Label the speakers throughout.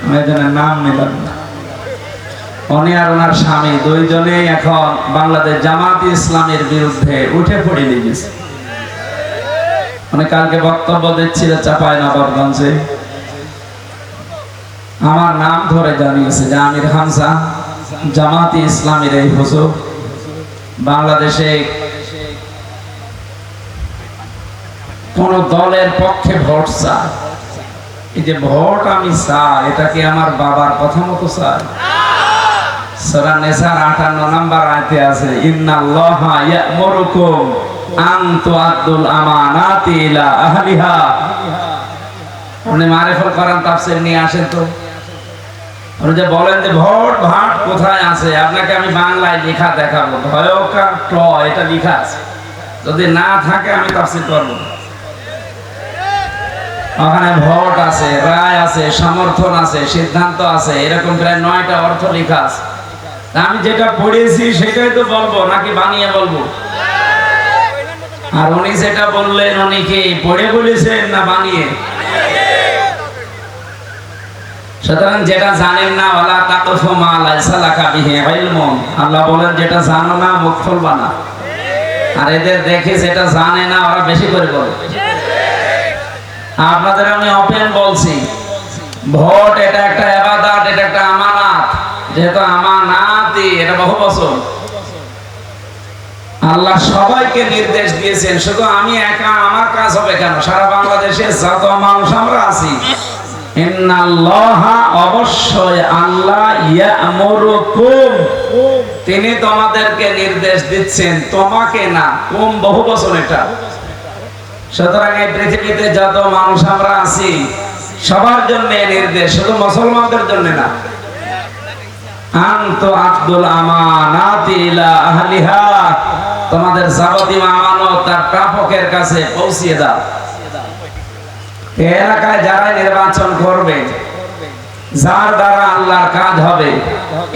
Speaker 1: মেয়েজনের নাম নিলাম না। উনি আর ওনার স্বামী দুইজনেই এখন বাংলাদেশ জামাত ইসলামের বিরুদ্ধে উঠে পড়ে লেগেছে। উনি কালকে বক্তব্য দিচ্ছিল চাঁপাইনবাবগঞ্জে, আমার নাম ধরে জানিয়েছে যে আমির হামজা জামাত ইসলামের এই হুজুর বাংলাদেশে কোন দলের পক্ষে ভোট চায়। এই যে ভোট আমি চাই, এটা কি আমার বাবার কথা মতো চাই? সূরা নিসার 58 নম্বর আয়াতে আছে, ইন্নাল্লাহা ইয়া'মুরুকুম আন তুআদ্দুল আমানাতি ইলা আহলিহা। আপনি মারিফুল কোরআন তাফসীর নিয়ে আসেন তো। আপনি যে বলেন যে ভোট ভাট কোথায় আছে, আপনাকে আমি বাংলায় লেখা দেখাবো, ভয়কা ট এটা লেখা আছে। যদি না থাকে আমি তাফসীর করব। ওখানে ভোট আছে, রায় আছে, সমর্থন আছে, সিদ্ধান্ত আছে, এরকম প্রায় 9টা অর্থ লেখা আছে। আমি যেটা পড়েছি সেটাই তো বলবো নাকি বানিয়ে বলবো? আর উনি যেটা বললেন উনি কি পড়ে বলেছেন না বানিয়ে? সুতরাং যেটা জানেন না ওয়ালা তাকফু মা লাইসা লাকা বিহি ইলমুন, আল্লাহ বলেন যেটা জানো না মুখ খুলবা না। আর এদের দেখে যেটা জানে না ওরা বেশি করে বলে। আপনাদের আমি ওপেন বলছি, ভোট এটা একটা ইবাদত, এটা একটা আমানত। যেহেতু আমানাতি এটা বহু বছর আল্লাহ সবাইকে নির্দেশ দিয়েছেন, শুধু আমি একা আমার কাজ হবে কেন? সারা বাংলাদেশে যত মানুষ আমরা আছি, ইন্নাল্লাহা অবশ্যই আল্লাহ ইয়া'মুরুকুম, তিনি তোমাদেরকে নির্দেশ দিচ্ছেন, তোমাকে না। কুম বহু বছর এটা। সুতরাং এই পৃথিবীতে যত মানুষ আমরা আছি সবার জন্য নির্দেশ, শুধু মুসলমানদের জন্য না। আনতু আব্দুল আমানাতি ইলা আহলিহা, তোমাদের যাবতীয় আমানত তার প্রাপকের কাছে পৌঁছিয়ে দাও। এই এলাকায় যারা নির্বাচন করবে, যার দ্বারা আল্লাহর কাজ হবে,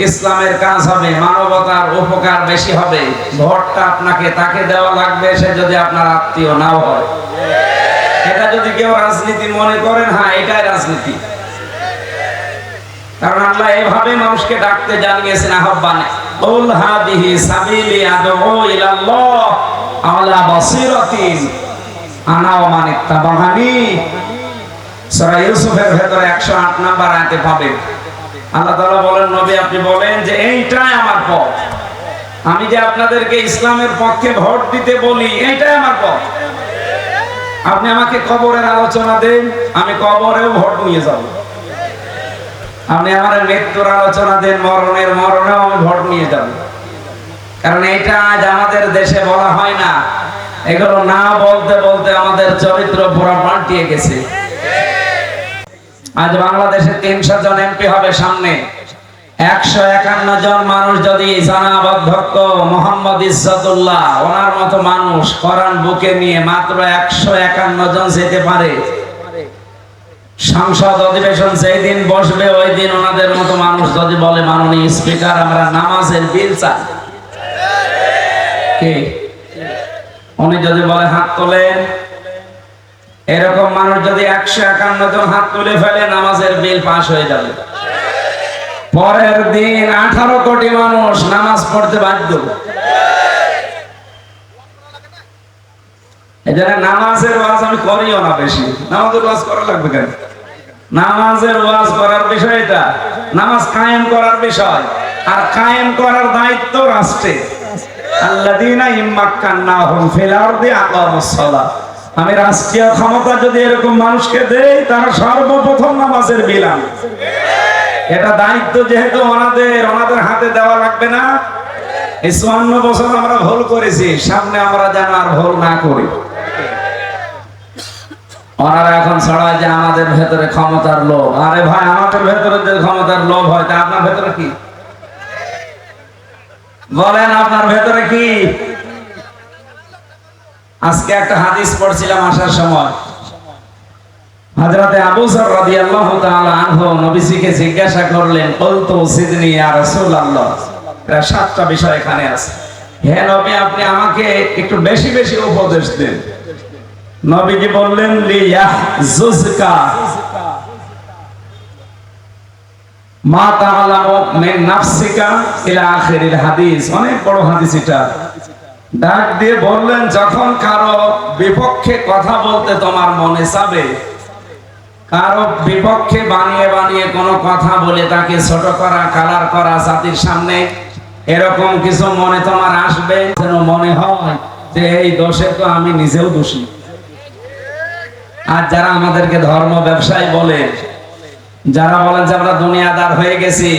Speaker 1: ইসলামের কাজ হবে, মানবতার উপকার বেশি হবে, ভোটটা আপনাকে তাকে দেওয়া লাগবে, সে যদি আপনার আত্মীয় নাও হয়। এটা যদি কেউ রাজনীতি মনে করেন, হ্যাঁ এটাই রাজনীতি। কারণ আল্লাহ এভাবে মানুষকে ডাকতে জানিয়েছেন আহ্বানে, কুল হাদিহি সাবিলি আদউ ইলাল্লাহ আলা বাসিরাতিন আনা ওয়া মান ইত্তাবা'আনি। সূরা ইউসুফের ভেতরে 108 নম্বর আয়াতে পাবেন। আল্লাহ তাআলা বলেন, নবী আপনি বলেন যে এইটাই আমার পথ। আমি যে আপনাদেরকে ইসলামের পক্ষে ভোট দিতে বলি, এইটাই আমার পথ। আপনি আমাকে কবরের আলোচনা দেন, আমি কবরেও ভোট নিয়ে যাব। আপনি আমার মৃত্যুর আলোচনা দেন, মরণেও আমি ভোট নিয়ে যাব। কারণ এটা আজ আমাদের দেশে বলা হয় না। এগুলো না বলতে বলতে আমাদের চরিত্র পুরো পাল্টিয়ে গেছে। আজ বাংলাদেশে 300 জন এমপি হবে সামনে। 151 জন মানুষ যদি জনাব অধ্যক্ষ মোহাম্মদ ইজ্জতুল্লাহ ওনার মতো মানুষ কোরআন বুকে নিয়ে মাত্র 151 জন যেতে পারে, সংসদ অধিবেশন যেই দিন বসবে ওই দিন ওনাদের মতো মানুষ যদি বলে, মাননীয় স্পিকার আমরা নামাজের বিল চাই, কি উনি যদি বলে হাত তোলেন, এরকম মানুষ যদি 151 জন হাত তুলে ফেলে, নামাজের বিল পাস হয়ে যাবে। পরের দিন 18 কোটি মানুষ নামাজ পড়তে বাধ্য। এজন্য নামাজের ওয়াজ আমি করিও না বেশি। নামাজের ওয়াজ করা লাগবে কেন? নামাজের ওয়াজ করার বিষয় এটা, নামাজ কায়েম করার বিষয়। আর কায়েম করার দায়িত্ব রাষ্ট্রের। আল্লাযীনা ইম্মাক্কান্নাহুম ফিল আরদি আকামুস সালাহ। আমি রাষ্ট্রীয় ক্ষমতা যদি এরকম মানুষকে দেই, তারা সর্বপ্রথম নামাজের বিল আনবে। এটা দায়িত্ব যেহেতু ওনাদের হাতে দেওয়া লাগবে না। এই 54 বছর আমরা ভুল করেছি, সামনে আমরা যেন আর ভুল না করি। ওনারা এখন ছড়ায় যে আমাদের ভেতরে ক্ষমতার লোভ। আরে ভাই, আমাদের ভেতরে যে ক্ষমতার লোভ হয়, তা আপনার ভেতরে কি? বলেন আপনার ভেতরে কি? আজকে একটা হাদিস পড়ছিলাম আসার সময়। হযরতে আবু যর রাদিয়াল্লাহু তাআলা আনহু নবীজিকে জিজ্ঞাসা করলেন, কুলতু সিদনি ইয়া রাসূলুল্লাহ। প্রায় 7টা বিষয় এখানে আছে। হে নবী, আপনি আমাকে একটু বেশি বেশি উপদেশ দেন। নবীজি বললেন, লিয়াহজুজকা মা তাআলামু মিন নাফসিকা ইলা আখিরিল হাদিস, অনেক বড় হাদিস এটা। ডাক দিয়ে বললেন, যখন কারো বিপক্ষে কথা বলতে তোমার মনে চাবে, কারো বিপক্ষে বানিয়ে বানিয়ে কোনো কথা বলে তাকে ছোট করা, কালার করা জাতির সামনে, এরকম কিছু মনে তোমার আসবে, যেন মনে হয় যে এই দোষে তো আমি নিজেও দোষী। আর যারা আমাদেরকে ধর্ম ব্যবসায়ী বলে, যারা বলেন যে আমরা দুনিয়াদার হয়ে গেছি,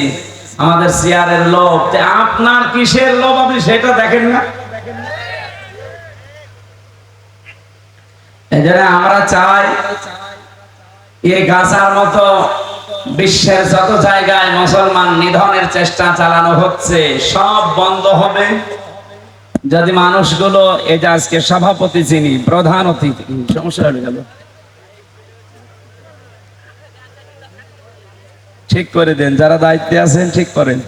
Speaker 1: আমাদের চেয়ারের লোভ, আপনার কিসের লোভ আপনি সেটা দেখেন না? এজন্য আমরা চাই এই গাজার মতো বিশ্বের যত জায়গায় মুসলমান নিধনের চেষ্টা চালানো হচ্ছে সব বন্ধ হবে যদি মানুষগুলো, এই যে আজকে সভাপতি যিনি প্রধান অতিথি, সমস্যা হয়ে গেল, ঠিক করে দেন, যারা দায়িত্বে আছেন ঠিক করেন।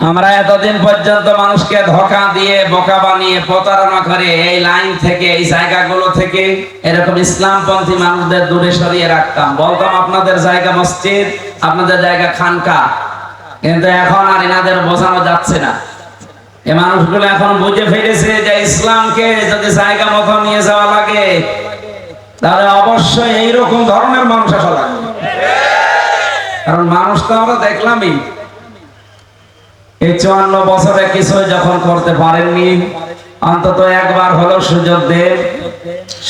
Speaker 1: আমরা এতদিন পর্যন্ত মানুষকে ধোঁকা দিয়ে, বোকা বানিয়ে, প্রতারণা করে এই লাইন থেকে, এই জায়গাগুলো থেকে এরকম ইসলামপন্থী মানুষদের দূরে সরিয়ে রাখতাম। বলতাম আপনাদের জায়গা মসজিদ, আপনাদের জায়গা খানকা। কিন্তু এখন আর এনাদের বোঝানো যাচ্ছে না। এই মানুষগুলো এখন বুঝে ফেলেছে যে ইসলামকে যদি জায়গা মতো নিয়ে যাওয়া লাগে, তাহলে অবশ্যই এইরকম ধরনের মানুষ আসা লাগবে। কারণ মানুষ তো আমরা দেখলামই, এই 54 বছরে কিছু যখন করতে পারেননি, অন্তত একবার হলো সুযোগ দেন।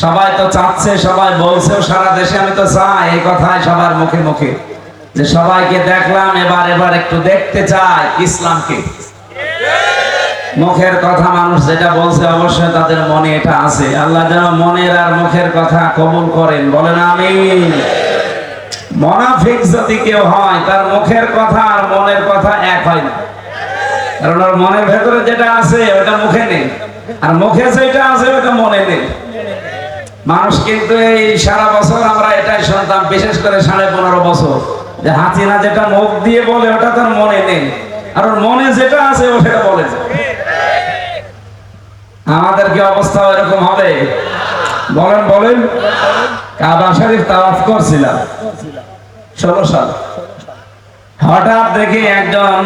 Speaker 1: সবাই তো চাচ্ছে, সবাই বলছেও সারা দেশে, আমি তো চাই এই কথাই সবার মুখে মুখে, যে সবাইকে দেখলাম, এবার একটু দেখতে চাই ইসলামকে। মুখের কথা মানুষ যেটা বলছে অবশ্যই তাদের মনে এটা আছে। আল্লাহ যেন মনের আর মুখের কথা কবুল করেন, বলেন আমিন। মুনাফিক যদি কেউ হয়, তার মুখের কথা আর মনের কথা এক হয় না। কারণ ওর মনের ভেতরে যেটা আছে ওটা মুখে নেই, আর মুখে যেটা আছে ওটা মনে নেই। মানুষ কিন্তু এই সারা বছর আমরা এটাই শুনতাম, বিশেষ করে 15.5 বছর, যে হাসিনা যেটা মুখ দিয়ে বলে ওটা তার মনে নেই, আর ওর মনে যেটা আছে ও সেটা বলে। আমাদের কি অবস্থা এরকম হবে? বলেন বলেন। কাবা শরীফ তাওয়াফ করছিলাম 16 সাল। হঠাৎ দেখি একজন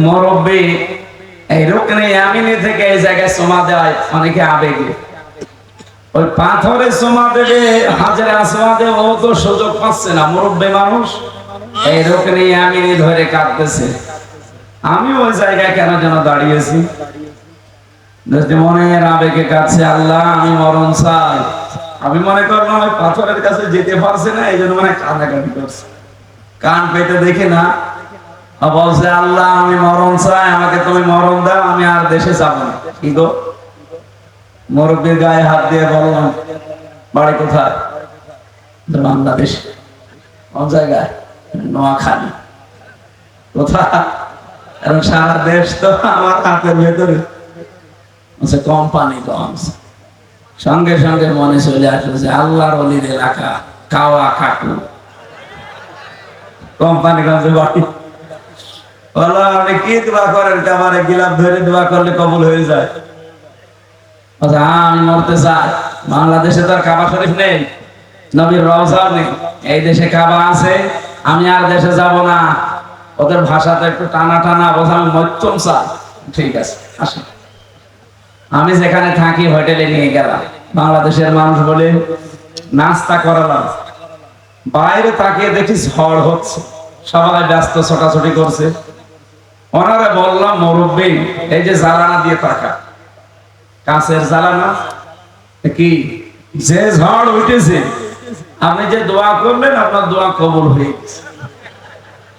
Speaker 1: মুরব্বী এই রুকনে ইয়ামিনী থেকে এই জায়গায় চুমা দেয়, অনেকে আবেগে ওই পাথরে চুমা দেবে, হাজরে আসওয়াদে, ও তো সুযোগ পাচ্ছে না, মুরব্বী মানুষ এই রুকনে ইয়ামিনী ধরে কাঁদতেছে। আমি ওই জায়গায় কেন যেন দাঁড়িয়েছি, মনের আবেগে কাছে, আল্লাহ আমি মরণ চাই। আমি মনে করলাম ওই পাথরের কাছে যেতে পারছে না, এই জন্য মানে কান্নাকাটি করছে। কান পেতে দেখি না, বলছে আল্লাহ আমি মরণ চাই, আমাকে তুমি মরণ দাও, আমি আর দেশে যাব না। কি গো? মুরব্বীর গায়ে হাত দিয়ে বললাম, বাড়ি কোথায়? বাংলাদেশ। কোন জায়গায়? নোয়াখালী। কোথায়? কারণ সারা দেশ তো আমার হাতের ভেতরে। কোম্পানিগঞ্জ। সঙ্গে সঙ্গে মনে চলে আসলো যে আল্লাহর ওলির এলাকা, কাওয়া কাকু, কোম্পানিগঞ্জে বাড়ি। বলো আপনি কি দোয়া করেন? আমার গিলাপ ধরে দোয়া করলে কবুল হয়ে যায়। আমি মরতে চাই। বাংলাদেশে তো আর কাবা শরীফ নেই, নবীর রওজা নেই, এই দেশে কাবা আছে, আমি আর দেশে যাব না। ওদের ভাষাতে একটু টানা টানা, বলছে আমি মরতে চাই। ঠিক আছে আসেন। আমি যেখানে থাকি হোটেলে নিয়ে গেলাম, বাংলাদেশের মানুষ বলে নাস্তা করালাম। বাইরে তাকিয়ে দেখি ঝড় হচ্ছে, সবাই ব্যস্ত, ছোটাছুটি করছে। ওনারা বললাম, মুরব্বী এই যে জ্বালানা দিয়ে টাকা, কাঁচের জ্বালানা, কি যে ঝড় উঠেছে, আপনি যে দোয়া করলেন আপনার দোয়া কবুল হয়ে গেছে।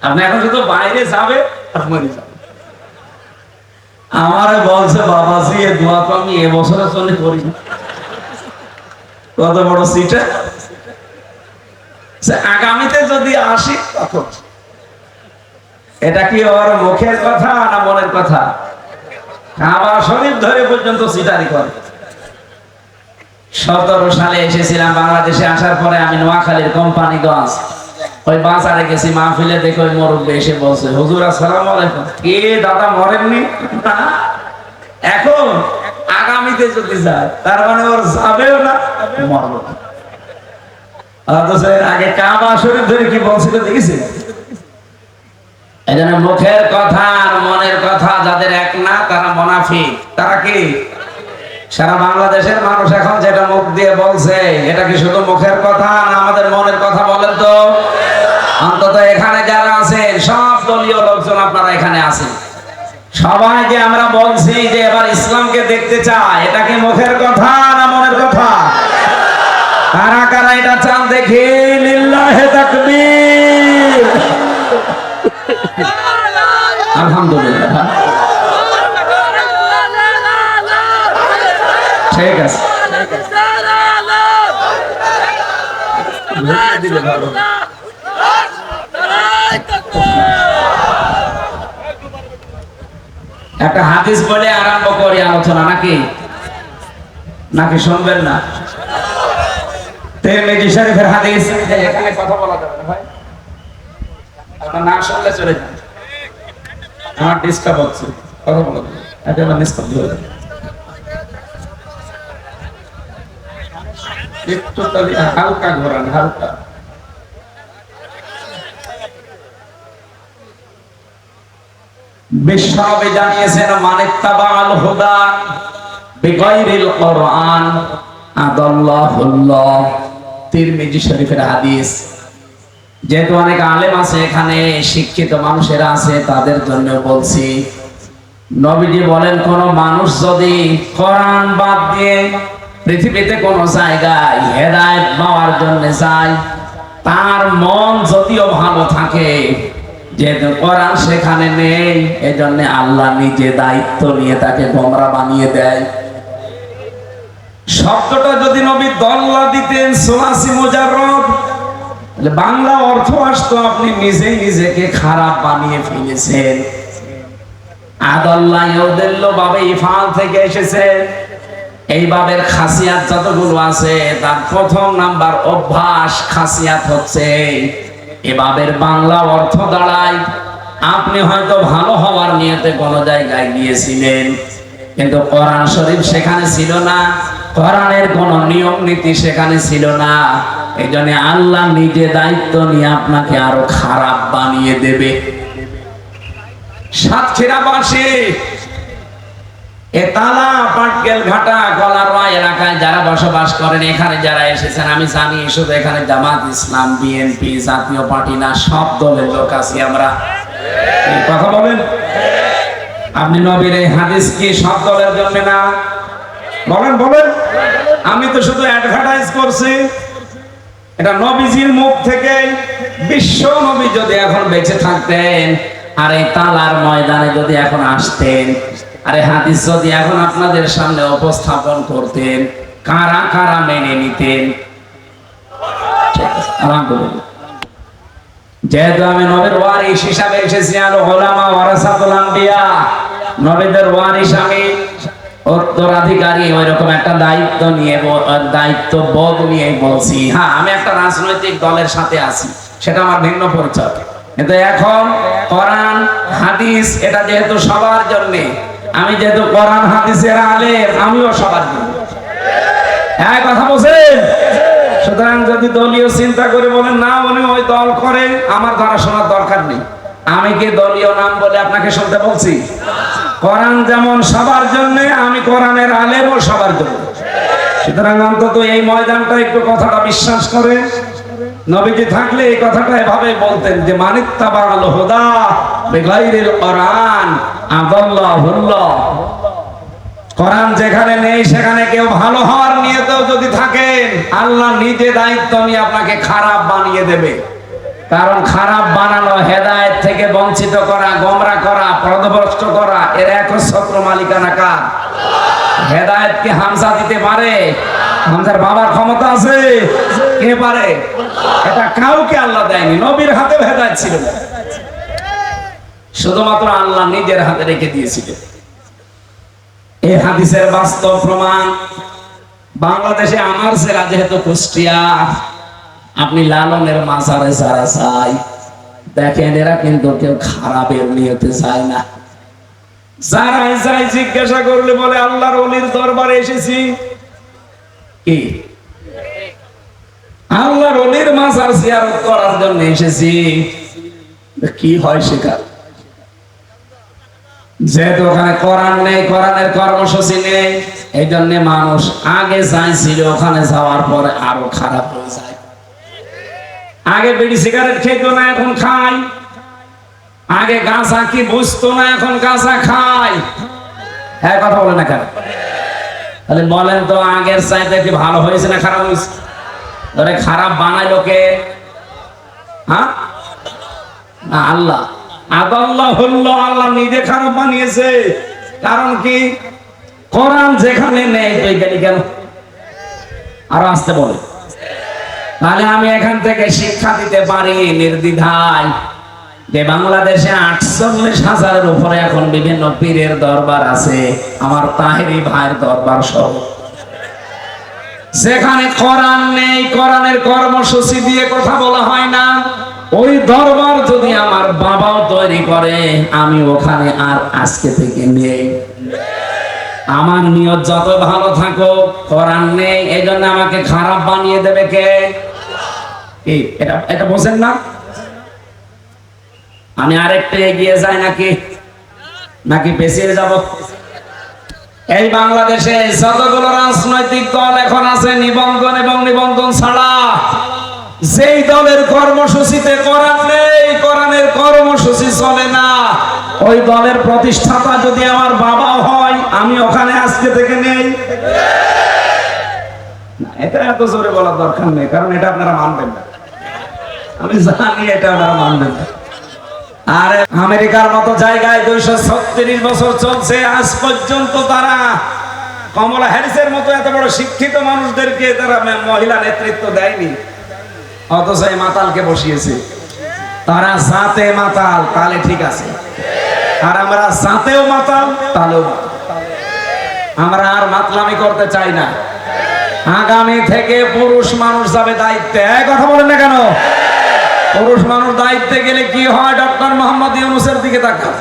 Speaker 1: আপনি এখন শুধু বাইরে যাবে আর মরে যাবে। আমারে বলছে বাবাজি এ দোয়া তো আমি এবছরের জন্য করি। কত বড় সিটা! আগামীতে যদি আসি তখন। এটা কি ওর মুখের কথা না মনের কথা? কাবা শরীফ ধরে পর্যন্ত সিটারি করে। 17 সালে এসেছিলাম বাংলাদেশে। আসার পরে আমি নোয়াখালীর কোম্পানিগঞ্জ ওই বাজারে গেছি, মাহফিলে দেখে ওই মুরব্বী এসে বলছে, হুজুর আসসালামু আলাইকুম। কে দাদা মরেননি? এখন আগামীতে যদি যায়, তার মানে ওর যাবেও না, মরবে না। অথচ এর আগে কাবা শরীফ ধরে কি বলছিল দেখেছেন? এজন্য মুখের কথা আর মনের কথা যাদের এক না তারা মুনাফিক। তারা কি? সারা বাংলাদেশের মানুষ এখন যেটা মুখ দিয়ে বলছে এটা কি শুধু মুখের কথা না আমাদের মনের কথা বলেন তো? অন্তত এখানে যারা আছেন সব দলীয় লোকজন আপনারা এখানে আছেন, সবাই যে আমরা বলছি যে এবার ইসলামকে দেখতে চাই, এটা কি মুখের কথা না মনের কথা? কারা কারা এটা চান দেখি? লিল্লাহে তাকবীর। আলহামদুলিল্লাহ, ঠিক আছে। একটা হাদিস বলে আরম্ভ করি আলোচনা, নাকি নাকি শুনবেন না? তিরমিজি শরীফের হাদিস। এখানে কথা বলা যাবে না ভাই, আপনারা না শুনলে চলে যান, আমার ডিস্টার্ব হচ্ছে, কথা বলা যাবে না, এটা নিস্তব্ধ হয়ে যাবে। একটু তালি হালকা ঘোরান, হালকা। বিশ্বনবী জানিয়েছেন মানিত্তাবাল হুদা বিগাইরিল কুরআন আদাল্লাহুল্লাহ। তিরমিজি শরীফের হাদিস। যেহেতু অনেক আলেম আছে এখানে, শিক্ষিত মানুষেরা আছে, তাদের জন্য বলছি, নবীজি বলেন কোন মানুষ যদি কোরআন বাদ দিয়ে পৃথিবীতে কোন জায়গায় হেদায়েত পাওয়ার জন্য যায়, তার মন যদিও ভালো থাকে, যেহেতু কোরআন সেখানে নেই, এজন্য আল্লাহ নিজে দায়িত্ব নিয়ে তাকে গোমরা বানিয়ে দেয়। শব্দটা যদি নবী দল্লা দিতেন সোলাসি মুজাররদ, বাংলা অর্থ আসতো আপনি নিজেই নিজেকে খারাপ বানিয়ে ফেলেছেন। আদাল্লাহ ইউদিল্লু বাবে ইফআল থেকে এসেছে। এই বাবের খাসিয়াত যতগুলো আছে তার প্রথম নাম্বার অভ্যাস খাসিয়াত হচ্ছে এ বাবের বাংলা অর্থ দাঁড়ায় আপনি হয়তো ভালো হওয়ার নিয়তে কোন জায়গায় গিয়েছিলেন, কিন্তু কোরআন শরীফ সেখানে ছিল না, কোরআনের কোন নিয়ম নীতি সেখানে ছিল না, এইজন্য আল্লাহ নিজে দায়িত্ব নিয়ে আপনাকে আরো খারাপ বানিয়ে দেবে। সাতক্ষীরাবাসী এতালা পাটকেল ঘাটা গলারওয়া এলাকায় যারা বসবাস করেন, এখানে যারা এসেছেন, আমি জানি শুধু এখানে জামাত ইসলাম, বিএনপি, জাতীয় পার্টি না, সব দলের লোক আছি আমরা। কথা বলেন, আপনি নবীর এই হাদিস কি সব দলের জন্য না? বলেন বলেন। আমি তো শুধু অ্যাডভার্টাইজ করছি, এটা নবীজির মুখ থেকে। বিশ্ব নবী যদি এখন বেঁচে থাকতেন আর এই তালার ময়দানে যদি এখন আসতেন, আরে হাদিস যদি এখন আপনাদের সামনে উপস্থাপন করতেন, কারা কারা মেনে নিতেন? আলহামদুলিল্লাহ, যেহেতু আমি নবীর ওয়ারিস হিসাবে এসেছি, আল উলামা ওয়ারাসাতুল আম্বিয়া, নবীদের ওয়ারিস আমি, উত্তরাধিকারী, ওইরকম একটা দায়িত্ব নিয়ে, দায়িত্ব বোধ নিয়ে বলছি। হ্যাঁ, আমি একটা রাজনৈতিক দলের সাথে আছি, সেটা আমার ভিন্ন পরিচয়, কিন্তু এখন কোরআন হাদিস এটা যেহেতু সবার জন্য, আমি যেহেতু কোরআন হাদিসের আলেম, আমিও সবার জন্য। হ্যাঁ, কথা বলছেন। সুতরাং যদি দলীয় চিন্তা করে বলেন না উনি ওই দল করেন, আমার ধারা শোনার দরকার নেই। আমি কি দলীয় নাম বলে আপনাকে শুনতে বলছি? কোরআন যেমন সবার জন্য, আমি কোরআনের আলেমও সবার জন্য। সুতরাং অন্তত এই ময়দানটা একটু কথাটা বিশ্বাস করে। নবীজি থাকলে এই কথাটা এভাবে বলতেন যে মানিত্তাবাল হুদা বিগাইরিল কুরআন আদাল্লাহুল্লাহ। কোরআন যেখানে নেই সেখানে কেউ ভালো হওয়ার নিয়তেও যদি থাকেন, আল্লাহ নিজে দায়িত্ব নিয়ে আপনাকে খারাপ বানিয়ে দেবে। কারণ খারাপ বানানো, হেদায়েত থেকে বঞ্চিত করা, গোমরা করা, পথভ্রষ্ট করা, এর একচ্ছত্র মালিকানা কার? হেদায়েত কি হামজা দিতে পারে? হামজার বাবার ক্ষমতা আছে? কে পারে? এটা কাউকে আল্লাহ দেয়নি। নবীর হাতে হেদায়েত ছিল না, শুধুমাত্র আল্লাহ নিজের হাতে রেখে দিয়েছিলেন। এই হাদিসের বাস্তব প্রমাণ বাংলাদেশে আমার জেলা যেহেতু কুষ্টিয়া, আপনি লালনের মাজারে যারা যায় দেখেন, এরা কিন্তু কেউ খারাপের নিয়তে যায় না। যারা যায় জিজ্ঞাসা করলে বলে আল্লাহর ওলির দরবারে এসেছি। কি আল্লাহর ওলির মাজার জিয়ারত করার জন্য এসেছি। কি হয় সেটা, যেহেতু ওখানে কোরআন নেই, কোরআনের কর্মসূচি নেই, এই জন্য মানুষ আগে চাইছিল, ওখানে যাওয়ার পরে আরো খারাপ হয়ে যায়। আগে বিড়ি সিগারেট খেত না, এখন খায়। আগে গাঁজা কি বুঝতো না, এখন গাঁজা খায়। হ্যাঁ, কথা বলে না কেন? তাহলে বলেন তো, আগের চাইতে কি ভালো হয়েছে না খারাপ হয়েছে? ধরে খারাপ বানাইলো কে? হ্যাঁ, আল্লাহ। আল্লাহ নিজে খারাপ বানিয়েছে। কারণ কি? কোরআন যেখানে নেই তুই কেন? আরো আসতে বলে। তাহলে আমি এখান থেকে শিক্ষা দিতে পারি নির্দ্বিধায় যে বাংলাদেশে 48,000-এর উপরে এখন বিভিন্ন পীরের দরবার আছে, আমার তাহেরি ভাইয়ের দরবার সহ। সেখানে কোরআন নেই, কোরআনের কর্মসূচি দিয়ে কথা বলা হয় না। ওই দরবার যদি আমার বাবাও তৈরি করে, আমি ওখানে আর আজকে থেকে নেই। আমার নিয়ত যত ভালো থাকো, কোরআন নেই, এই জন্য আমাকে খারাপ বানিয়ে দেবে কে? এটা বোঝেন না? আমি আরেকটু এগিয়ে যাই নাকি পেছিয়ে যাব? এই বাংলাদেশে যতগুলো রাজনৈতিক দল এখন আছে, নিবন্ধন এবং নিবন্ধন ছাড়া, যেই দলের কর্মসূচিতে কোরআন নেই, কোরআনের কর্মসূচি চলে না, ওই দলের প্রতিষ্ঠাতা যদি আমার বাবা হয়, আমি ওখানে আজকে থেকে নেই। এটা এত জোরে বলার দরকার নেই, কারণ এটা আপনারা মানবেন না। আমি জানি এটা আপনারা মানবেন না। আর আমেরিকার মতো জায়গায় 236 বছর চলছে, আজ পর্যন্ত তারা কমলা হ্যারিসের মতো এত বড় শিক্ষিত মানুষদেরকে তারা মহিলা নেতৃত্ব দেয়নি, অথচ এই মাতালকে বসিয়েছে। তারা জাতে মাতাল, তাহলে ঠিক আছে। আর আমরা জাতেও মাতাল, তাহলেও আমরা আর মাতলামি করতে চাই না। আগামী থেকে পুরুষ মানুষ যাবে দায়িত্বে। কথা বলেন না কেন? পুরুষ মানুষ দায়িত্বে গেলে কি হয়? ডক্টর মোহাম্মদ ইউনূসের দিকে তাকান।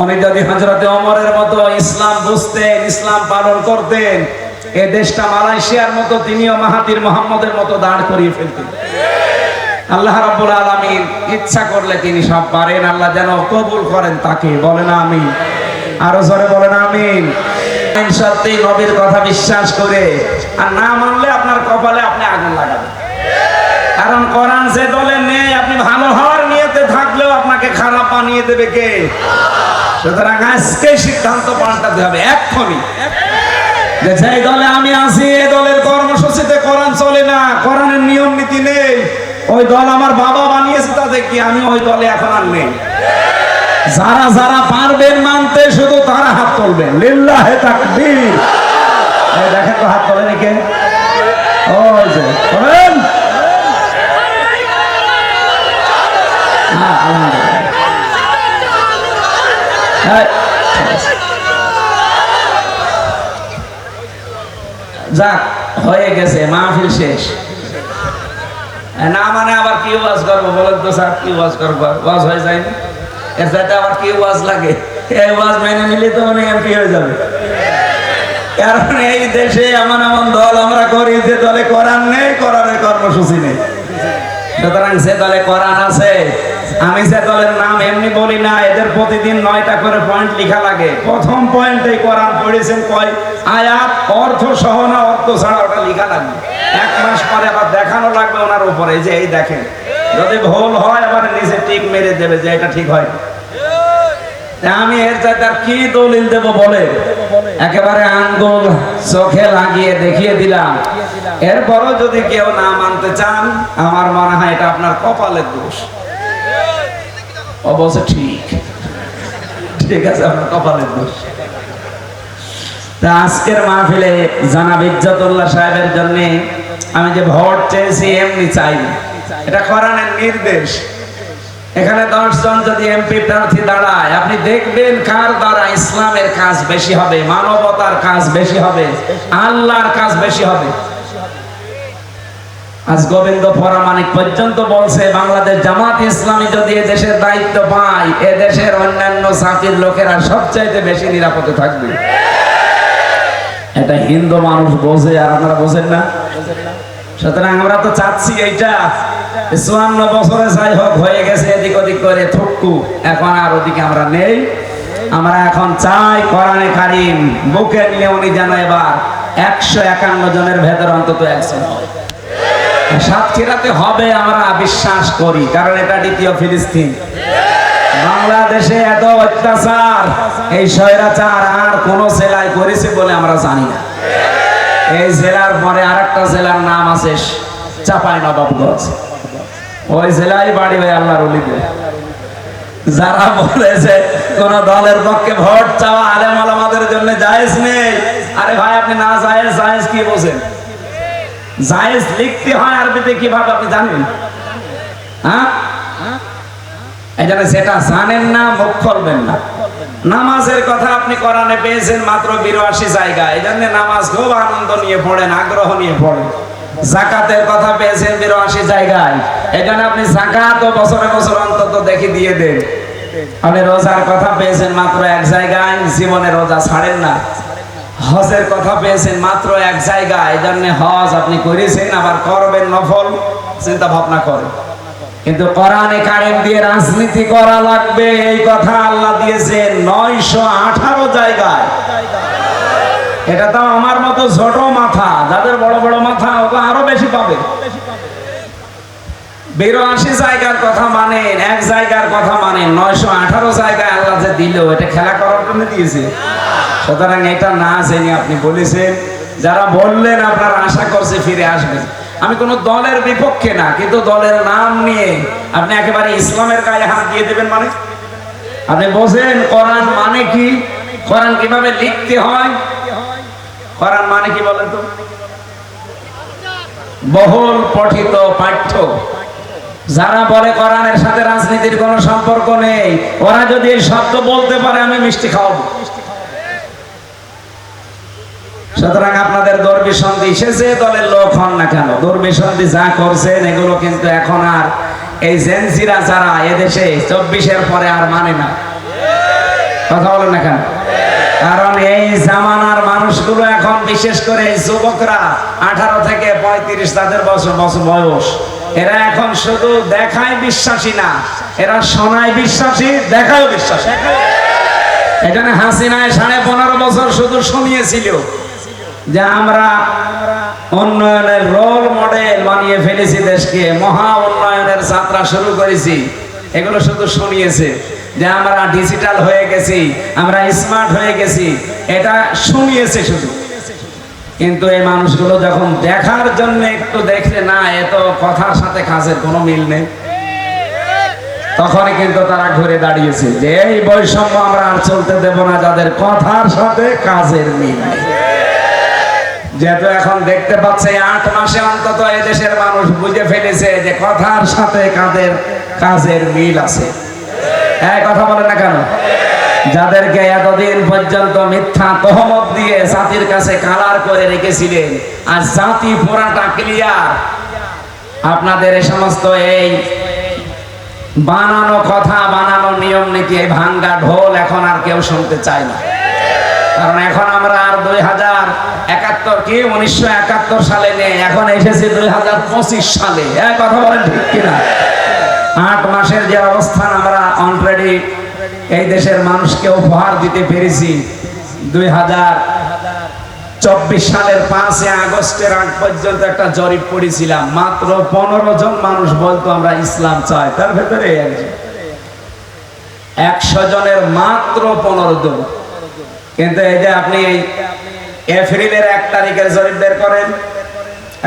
Speaker 1: উনি যদি হযরতে ওমরের মতো ইসলাম বুঝতেন, ইসলাম পালন করতেন, এই দেশটা মালয়েশিয়ার মতো তিনিও মাহাতির মোহাম্মদের মতো দাঁড় করিয়ে ফেলতেন। আল্লাহ রাব্বুল আলামিন ইচ্ছা করলে তিনি সব পারেন। আল্লাহ যেন কবুল করেন তাকে। বলেন আমিন। আরো জোরে বলেন আমিন। সত্যি নবীর কথা বিশ্বাস করে আর না মানলে আপনার কপালে আপনি আগুন লাগাবেন। কারণ কোরআন যে দলে নেই, আপনি ভালো হওয়ার নিয়তে থাকলেও আপনাকে খারাপ বানিয়ে দেবে কে? সুতরাং আজকে সিদ্ধান্ত পাল্টাতে হবে এক্ষুনি, যে যেই দলে আমি আছি, এই দলের কর্মসূচিতে কোরআন চলে না, কোরআনের নিয়ম নীতি নেই, ওই দল আমার বাবা বানিয়েছে, তাতে কি আমি ওই দলে এখন আর নেই। যারা যারা পারবেন মানতে, শুধু তারা হাত তুলবেন। লিল্লাহে তাকবীর। এই দেখেন তো হাত তোলেন কে? ওই যে করেন। যাক, হয়ে গেছে, মাহফিল শেষ। না মানে আবার কি ওয়াজ করবো বলেন তো স্যার? কি ওয়াজ করবো? ওয়াজ হয়ে যায় না, এর সাথে আবার কি ওয়াজ লাগে? এই ওয়াজ মেনে নিলে তো উনি এমপি হয়ে যাবে। কারণ এই দেশে এমন এমন দল আমরা করি যে দলে কোরআন নেই, কোরআনের কর্মসূচি নেই। সুতরাং যে দলে কোরআন আছে, আমি যে দলের নাম এমনি বলি না, এদের প্রতিদিন 9টা করে পয়েন্ট লেখা লাগে। প্রথম পয়েন্টে কোরআন পড়েছেন কয় আয়াত, অর্থ সহ না অর্থ ছাড়া, ওটা লেখা লাগবে। 1 মাস পরে আবার দেখানো লাগবে ওনার উপরে, যে এই দেখেন। যদি ভুল হয় আবার নিচে টিক মেরে দেবে যে এটা ঠিক হয়। আমি এর চাইতে আর কি দলিল দেব বলে একেবারে আঙ্গুল চোখে লাগিয়ে দেখিয়ে দিলাম। এরপরও যদি কেউ না মানতে চান, আমার মনে হয় এটা আপনার কপালের দোষ। অবশ্য ঠিক আছে, আপনার কপালের দোষ। আজকের মাহফিলে জনাব ইজ্জতুল্লাহ সাহেবের জন্য আমি যে ভোট চেয়েছি এমনি চাইনি, এটা কোরআনের নির্দেশ। এখানে 10 জন যদি এমপি প্রার্থী দাঁড়ায়, আপনি দেখবেন কার দ্বারা ইসলামের কাজ বেশি হবে, মানবতার কাজ বেশি হবে, আল্লাহর কাজ বেশি হবে। আজ গোবিন্দ পরামানিক পর্যন্ত বলছে, বাংলাদেশ জামাত ইসলামী যদি এ দেশের দায়িত্ব পায়, এ দেশের অন্যান্য জাতির লোকেরা সবচাইতে বেশি নিরাপদে থাকবে। এটা হিন্দু মানুষ বোঝে, আর আপনারা বোঝেন না। সুতরাং আমরা তো চাচ্ছি এইটা 54 বছরে যাই হোক হয়ে গেছে এদিক ওদিক করে থুকু, এখন আর ওদিকে আমরা নেই। আমরা এখন চাই কোরআনে কারীম বুকে নিয়ে উনি যেন এবার 151 জনের ভেতর অন্তত একজন হয়। সাতক্ষীরাতে হবে আমরা বিশ্বাস করি, কারণ এটা দ্বিতীয় ফিলিস্তিন। বাংলাদেশে এত অত্যাচার এই স্বৈরাচার আর কোন জেলায় করেছে বলে আমরা জানি না। এই জেলার পরে আরেকটা জেলার নাম আছে চাঁপাইনবাবগঞ্জ, ওই জেলায় বাড়ি হয় আল্লাহর ওলিদের। যারা বলেছে কোন দলের পক্ষে ভোট চাওয়া আলেম ওলামাদের জন্য জায়েজ নেই, আরে ভাই আপনি না জায়েজ জায়েজ কি বোঝেন? জায়েজ লিখতে হয় আরবিতে কিভাবে আপনি জানেন? হ্যাঁ, এই জন্য যেটা জানেন না মুখ খুলবেন না। নামাজের কথা আপনি কোরআনে পেয়েছেন মাত্র 82 জায়গায়, এই জন্য নামাজ খুব আনন্দ নিয়ে পড়েন, আগ্রহ নিয়ে পড়েন। যাকাতের কথা পেয়েছেন 82 জায়গায়, এই জন্য আপনি যাকাত বছরে বছর অন্তত দেখি দিয়ে দেন। আপনি রোজার কথা পেয়েছেন মাত্র 1 জায়গায়, জীবনে রোজা ছাড়েন না। হজের কথা পেয়েছেন মাত্র 1 জায়গায়, এই জন্য হজ আপনি করেছেন, আবার করবেন নফল চিন্তা ভাবনা করেন। কিন্তু কোরআনে কারীম দিয়ে রাজনীতি করা লাগবে এই কথা আল্লাহ দিয়েছেন 918 জায়গায়। এটা তো আমার মতো ছোট মাথা, যাদের বড় বড় মাথা ওটা আরো বেশি পাবে। 82 জায়গার কথা মানেন, 1 জায়গার কথা মানেন, 918 জায়গায় আল্লাহ যে দিল এটা খেলা করার জন্য দিয়েছে। সুতরাং এটা না জেনে আপনি বলেছেন, যারা বললেন আপনারা আশা করছে ফিরে আসবেন। আমি কোন দলের বিপক্ষে না, কিন্তু দলের নাম নিয়ে আপনি একেবারে ইসলামের গায়ে হাত দিয়ে দেবেন মানে? আপনি বোঝেন কোরআন মানে কি, কোরআন কিভাবে লিখতে হয়? কোরআন মানে কি বলেন তো? বহুল পঠিত পাঠ্য। যারা বলে কোরআনের সাথে রাজনীতির কোনো সম্পর্ক নেই, ওরা যদি এই শব্দ বলতে পারে আমি মিষ্টি খাওয়াবো। সুতরাং আপনাদের দরবিসন্ধি সে যে দলের লোক হন না কেন, দরবিসন্ধি যা করছেন এগুলো কিন্তু এখন আর এই জেনজিরা যারা এদেশে 24-এর পরে আর মানে না। কথা বলেন না কেন? কারণ এই জামানার মানুষগুলো এখন বিশেষ করে যুবকরা 18 থেকে 35 তাদের বছর বয়স, এরা এখন শুধু দেখায় বিশ্বাসী না, এরা শোনায় বিশ্বাসী, দেখায় বিশ্বাসী। এখানে হাসিনায় 15.5 বছর শুধু শুনিয়েছিল যে আমরা উন্নয়নের রোল মডেল বানিয়ে ফেলেছি, দেশকে মহা উন্নয়নের যাত্রা শুরু করেছি, এগুলো শুধু শুনিয়েছে। যে আমরা ডিজিটাল হয়ে গেছি, আমরা স্মার্ট হয়ে গেছি, এটা শুনিয়েছে শুধু। কিন্তু এই মানুষগুলো যখন দেখার জন্য একটু দেখছে না এত কথার সাথে কাজের কোনো মিল নেই, তখনই কিন্তু তারা ঘুরে দাঁড়িয়েছে যে এই বৈষম্য আমরা আর চলতে দেব না, যাদের কথার সাথে কাজের মিল নেই। যেহেতু এখন দেখতে পাচ্ছে 8 মাসে অন্তত এই দেশের মানুষ বুঝে ফেলেছে যে কথার সাথে কাজের মিল আছে। কথা বলেন না কেন? যাদেরকে এতদিন পর্যন্ত মিথ্যা তহমত দিয়ে জাতির কাছে কালার করে রেখেছিলেন, আর জাতি পুরাটা ক্লিয়ার। আপনাদের এই সমস্ত এই বানানো কথা, বানানো নিয়ম নীতি, এই ভাঙ্গা ঢোল এখন আর কেউ শুনতে চায় না। কারণ এখন আমরা আর 2071 কি 1971 সালে নেই, এখন এসেছি 2025 সালে। কথা বলেন ঠিক কিনা? 8 মাসের যে অবস্থান আমরা অলরেডি এই দেশের মানুষকে উপহার দিতে পেরেছি। 2024 সালের 5 আগস্টের আগ পর্যন্ত একটা জরিপ করেছিলাম, মাত্র 15 জন মানুষ বলতো আমরা ইসলাম চাই, তার ভেতরে 100 জনের মাত্র 15 জন। কিন্তু এই যে আপনি এপ্রিলের 1 তারিখের জরিপ বের করেন,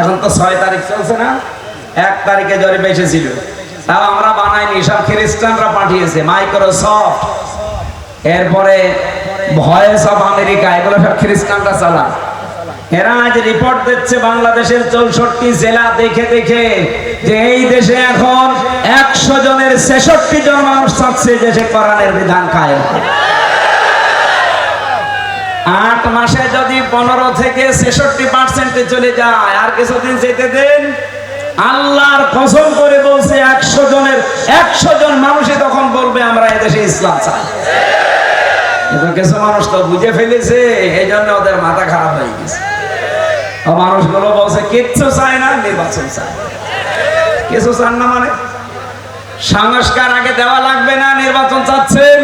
Speaker 1: এখন তো 6 তারিখ চলছে না, 1 তারিখে জরিপ এসেছিল, তাও আমরা বানাইনি, সব খ্রিস্টানরা পাঠিয়েছে। মাইক্রোসফট, এরপরে ভয়েস অফ আমেরিকা, এগুলো সব খ্রিস্টানরা চালায়। এরা আজ রিপোর্ট দিচ্ছে বাংলাদেশের 64 জেলা দেখে দেখে যে এই দেশে এখন 100 জনের 66 জন মানুষ চাচ্ছে দেশে কোরআনের বিধান কায়েম। 8 মাসে যদি 15 থেকে 66% চলে যায়, আর কিছুদিন যেতে দেন, আল্লাহর কসম করে বলছে 100 জনের 100 জন মানুষই তখন বলবে আমরা এদেশে ইসলাম চাই। কিন্তু কিছু মানুষ তো বুঝে ফেলেছে, এই জন্য ওদের মাথা খারাপ হয়ে গেছে। মানুষগুলো বলছে কিচ্ছু চায় না, নির্বাচন চায়। কিছু চান না মানে সংস্কার আগে দেওয়া লাগবে না, নির্বাচন চাচ্ছেন।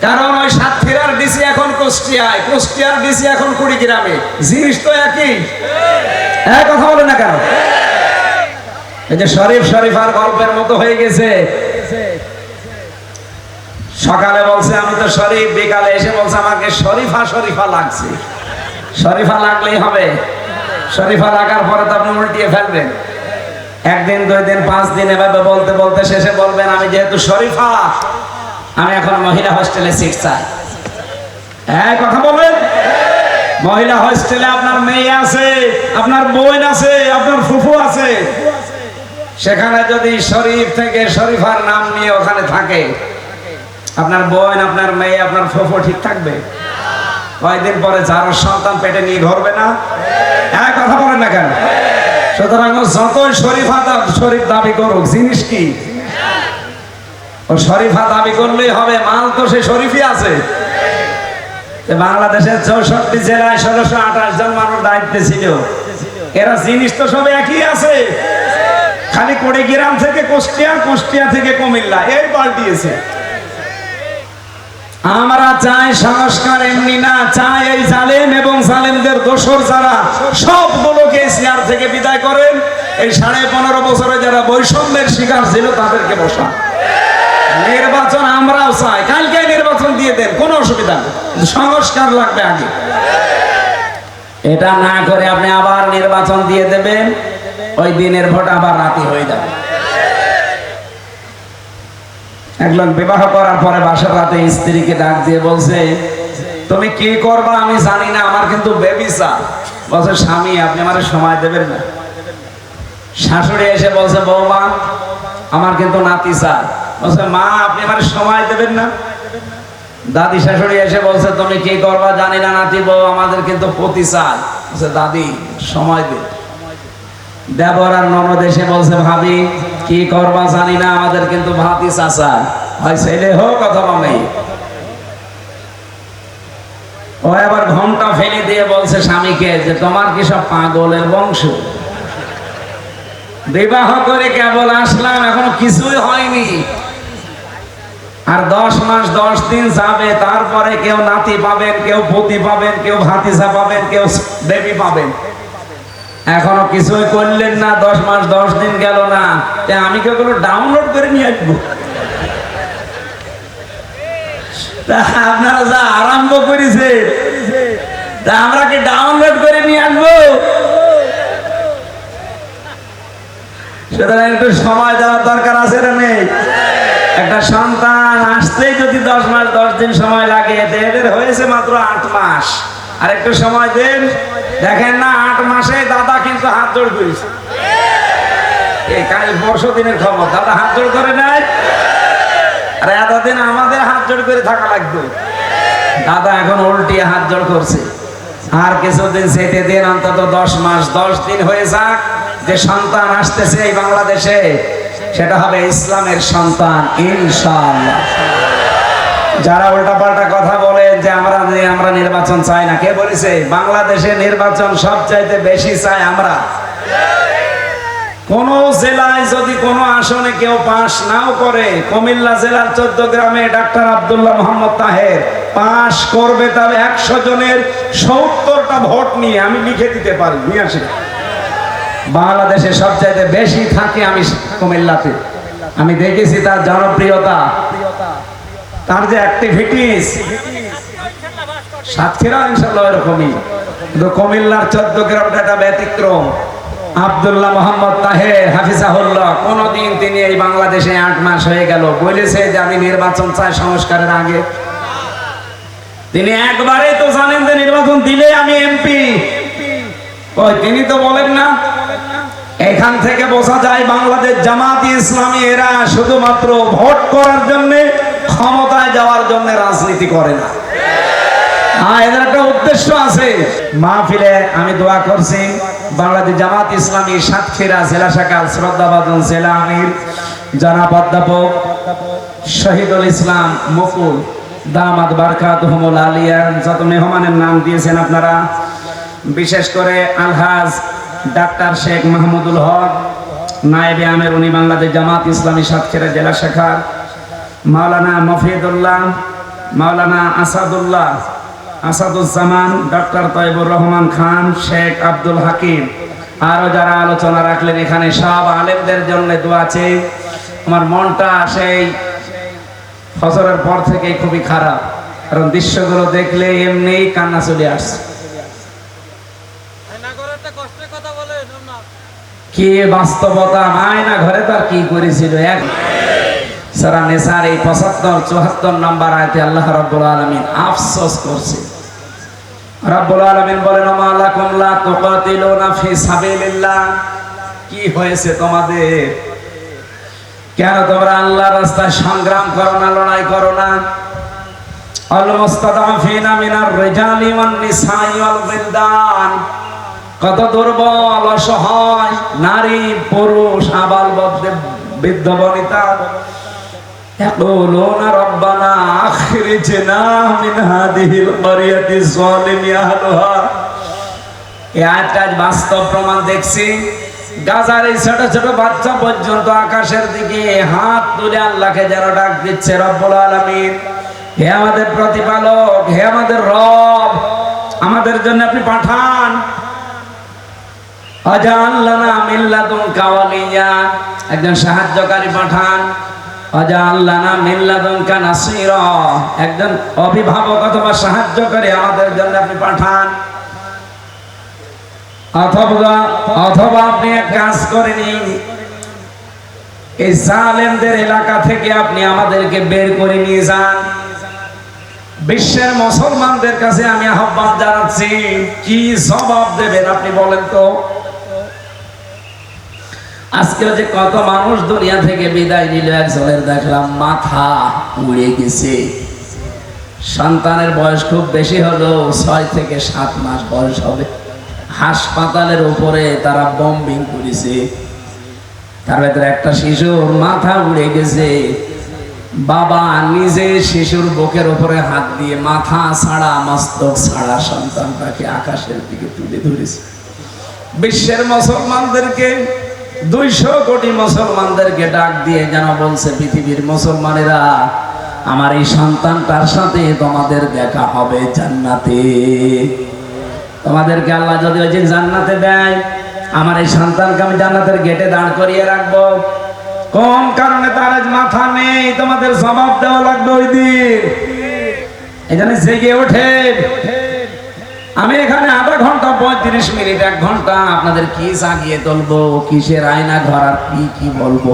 Speaker 1: কারণ ওই সাতক্ষীরার ডিসি এখন কুষ্টিয়ায়, কুষ্টিয়ার ডিসি এখন কুড়িগ্রামে, জিনিস তো একই। এক কথা বলে না কেন? এই যে শরীফ শরীফার গল্পের মতো হয়ে গেছে। সকালে বলছে আমি তো শরীফ, বিকালে এসে বলছে আমাকে শরীফা শরীফা লাগছে। শরীফা লাগলেই হবে? শরীফা লাগার পরে তো আপনি উল্টিয়ে ফেলবেন। একদিন, 2 দিন, 5 দিন এভাবে বলতে বলতে শেষে বলবেন আমি যেহেতু শরীফা, আমি এখন মহিলা হোস্টেলে সিট চাই। হ্যাঁ কথা বলেন। মহিলা হোস্টেলে আপনার মেয়ে আছে, আপনার বোন আছে, আপনার ফুফু আছে। সেখানে যদি শরীফ থেকে শরীফার নাম নিয়ে ওখানে থাকে, আপনার বোন, আপনার মেয়ে, আপনার ফুফু ঠিক থাকবে? কয়েকদিন পরে যার সন্তান পেটে নিয়ে ঘুরবে না? হ্যাঁ কথা বলেন না কেন? সুতরাং যতই শরীফা শরীফ দাবি করুক, জিনিস কি? ও শরীফা দাবি করলেই হবে, মাল তো সে শরীফই আছে। বাংলাদেশের 64 জেলায় 1628 জন মানুষ দায়িত্বে ছিল। এরা জিনিস তো সব একই আছে, খালি কুড়িগ্রাম থেকে কুষ্টিয়া, কুষ্টিয়া থেকে কুমিল্লা এই পাল্টিয়েছে। আমরা চাই সংস্কার, এমনি না, চাই এই জালেম এবং জালেমদের দোসর যারা সবগুলোকে চেয়ার থেকে বিদায় করেন। এই 15.5 বছরে যারা বৈষম্যের শিকার ছিল তাদেরকে বসা। নির্বাচন আমরাও চাই, কালকে নির্বাচন দিয়ে দেন, কোনো অসুবিধা নেই, সংস্কার লাগবে আগে। এটা না করে আপনি আবার নির্বাচন দিয়ে দেবেন, ওই দিনের ভোট আবার রাতে হয়ে যাবে। একজন বিবাহ করার পরে বাসার রাতে স্ত্রীকে ডাক দিয়ে বলছে তুমি কি করবা আমি জানি না, আমার কিন্তু বেবি চাই। বলছে স্বামী আপনি আমার সময় দেবেন না। শাশুড়ি এসে বলছে বৌমা আমার কিন্তু নাতি চাই। বলছে মা আপনি আমার সময় দেবেন না। দাদি শাশুড়ি এসে বলছে তুমি কি করবা জানি না নাতি বউ, আমাদের কিন্তু পতি চাই। বলছে দাদি সময় দিন। দেবর আর ননদ এসে বলছে ভাবি কি করবা জানি না, আমাদের কিন্তু ভাতি চাচা, হয় ছেলে হোক অথবা মেয়ে। ও এবার ঘোমটা ফেলে দিয়ে বলছে স্বামীকে যে তোমার কি সব পাগলের বংশ? বিবাহ করে কেবল আসলাম, এখনো কিছুই হয়নি, আর 10 মাস 10 দিন যাবে, তারপরে কেউ নাতি পাবেন, কেউ পতি পাবেন, কেউ ভাতিজা পাবেন, কেউ বেবি পাবেন। এখনো কিছুই করলেন না, 10 মাস 10 দিন গেল না, আমি কি ওগুলো ডাউনলোড করে নিয়ে আসবো? আপনারা যা আরম্ভ করেছে তা আমরা কি ডাউনলোড করে নিয়ে আসবো? সুতরাং একটু সময় দেওয়ার দরকার আছে না নেই? একটা সন্তান আসতেই যদি 10 মাস 10 দিন সময় লাগে, এদের হয়েছে মাত্র 8 মাস। আর একটু সময় দেন, দেখেন না 8 মাসে দাদা কিন্তু হাত জোড় করেছে। এই কাল পরশু দিনের খবর, দাদা হাত জোড় করে নাই। আর এতদিন আমাদের হাত জোড় করে থাকা লাগতো, দাদা এখন উল্টিয়ে হাত জোড় করছে। আর কিছুদিন যেতে দিন, অন্তত 10 মাস 10 দিন হয়ে যাক, যে সন্তান আসতেছে এই বাংলাদেশে সেটা হবে ইসলামের সন্তান ইনশাআল্লাহ। যারা উল্টাপাল্টা কথা বলেন যে আমরা নির্বাচন চাই না, কে বলেছে? বাংলাদেশে নির্বাচন সবচাইতে বেশি চাই আমরা। কোন জেলায় যদি কোনো আসনে কেউ পাশ নাও করে, কুমিল্লা জেলার 14 গ্রামে ডাক্তার আব্দুল্লাহ মোহাম্মদ তাহের পাশ করবে, তবে 100 জনের 70টা ভোট নিয়ে, আমি লিখে দিতে পারি, নিয়ে আসি। বাংলাদেশে সবচাইতে বেশি থাকে আমি কুমিল্লাতে। আমি দেখেছি তার জনপ্রিয়তা, তার যে অ্যাক্টিভিটিস। সাতক্ষীরা ইনশাআল্লাহ এরকমই, কিন্তু কুমিল্লার 14 গ্রামটা একটা ব্যতিক্রম। আব্দুল্লাহ মোহাম্মদ তাহের হাফিজাহুল্লাহ, কোনদিন তিনি এই বাংলাদেশে 8 মাস হয়ে গেল বলেছে যে আমি নির্বাচন চাই সংস্কারের আগে? তিনি একবারেই তো জানেন যে নির্বাচন দিলে আমি এমপি। ওই তিনি তো বলেন না। এখান থেকে বোঝা যায় বাংলাদেশ জামাত ইসলামী এরা শুধুমাত্র ভোট করার জন্য, ক্ষমতায় যাওয়ার জন্য রাজনীতি করে না। এদের একটা উদ্দেশ্য আছে। মাহফিলে আমি দোয়া করছি বাংলাদেশ জামাত ইসলামী সাতক্ষীরা জেলা শাখার শ্রদ্ধাভাজন জেলা আমির জনাব অধ্যাপক শহীদুল ইসলাম মুকুল দামাত বারকাতুহুমুল আলিয়া, যত মেহমানের নাম দিয়েছেন আপনারা, বিশেষ করে আলহাজ ডাক্তার শেখ মাহমুদুল হক নায়েবে আমির, উনি বাংলাদেশ জামাত ইসলামী সাতক্ষীরা জেলা শাখার, মাওলানা মফিদুল্লাহ, মাওলানা আসাদুজ্জামান, ডক্টর তৈবুর রহমান খান, শেখ আব্দুল হাকিম, আরো যারা আলোচনা রাখলেন এখানে সব আলেমদের জন্য দোয়া আছে। আমার মনটা সেই ফজরের পর থেকে খুবই খারাপ, কারণ দৃশ্যগুলো দেখলে এমনি কান্না চলে আসছে। কি বাস্তবতা, মায়না ঘরে তার কি করেছিল। এক সূরা নিসার এই ৭৫-৭৪ নম্বর আয়াতে আল্লাহ রাব্বুল আলামিন আফসোস করছে। রাব্বুল আলামিন বলেন, মা লাকুম লা তুকাতিলুনা ফি সাবিলিল্লাহ, কি হয়েছে তোমাদের, কেন তোমরা আল্লাহর রাস্তায় সংগ্রাম করো না, লড়াই করো না? আল মুস্তাদাফিনা মিনার রিজালি ওয়ান নিসাই ওয়াল বিলদান, কত দুর্বল অসহায় নারী পুরুষ আবাল বৃদ্ধ বনিতা, ইয়াকুলুনা রব্বানা আখরিজনা মিন হাদিহিল ক্বরিয়াতি যালিমি আহলুহা। এই আয়াতটা বাস্তব প্রমাণ দেখছি। গাজার এই ছোট ছোট বাচ্চা পর্যন্ত আকাশের দিকে হাত তুলে আল্লাহকে যেন ডাক দিচ্ছে, রব্বুল আলামিন, হে আমাদের প্রতিপালক, হে আমাদের রব, আমাদের জন্য আপনি পাঠান। আজআল লানা মিন লাদুনকা ওয়ালিয়্যা, একজন সাহায্যকারী পাঠান। আজআল লানা মিন লাদুনকা নাসীরা, একজন অভিভাবক অথবা সাহায্যকারী আমাদের জন্য আপনি পাঠান। অথবা আপনি এক কাজ করে নিন, এই জালেমদের এলাকা থেকে আপনি আমাদেরকে বের করে নিয়ে যান। বিশ্বের মুসলমানদের কাছে আমি আহ্বান জানাচ্ছি, কি জবাব দেবেন আপনি বলেন তো? আজকেও যে কত মানুষ দুনিয়া থেকে বিদায় নিল, একজনের দেখলাম মাথা উড়ে গেছে। সন্তানের বয়স খুব বেশি হলো, 6 থেকে 7 মাস বয়স হবে। হাসপাতালের উপরে তারা বম্বিং করেছে, তার ভেতরে একটা শিশুর মাথা উড়ে গেছে। বাবা নিজে শিশুর বুকের উপরে হাত দিয়ে মাথা ছাড়া মস্তক ছাড়া সন্তানটাকে আকাশের দিকে তুলে ধরেছে। বিশ্বের মুসলমানদেরকে, 200 কোটি মুসলমানদেরকে ডাক দিয়ে যেন বলছে, পৃথিবীর মুসলমানেরা, আমার এই সন্তানটার সাথে তোমাদের দেখা হবে জান্নাতে। তোমাদেরকে আল্লাহ যদি ওই জান্নাতে দেয়, আমার এই সন্তানকে আমি জান্নাতের গেটে দাঁড় করিয়ে রাখবো। কোন কারণে তার আজ মাথা নেই, তোমাদের জবাব দেওয়া লাগবে ওই দিন। এখানে জেগে ওঠে। আমি এখানে আধা ঘন্টা 35 মিনিট 1 ঘন্টা আপনাদের কি জাগিয়ে তুলবো, কিসের আয়না ঘর, আর কি বলবো।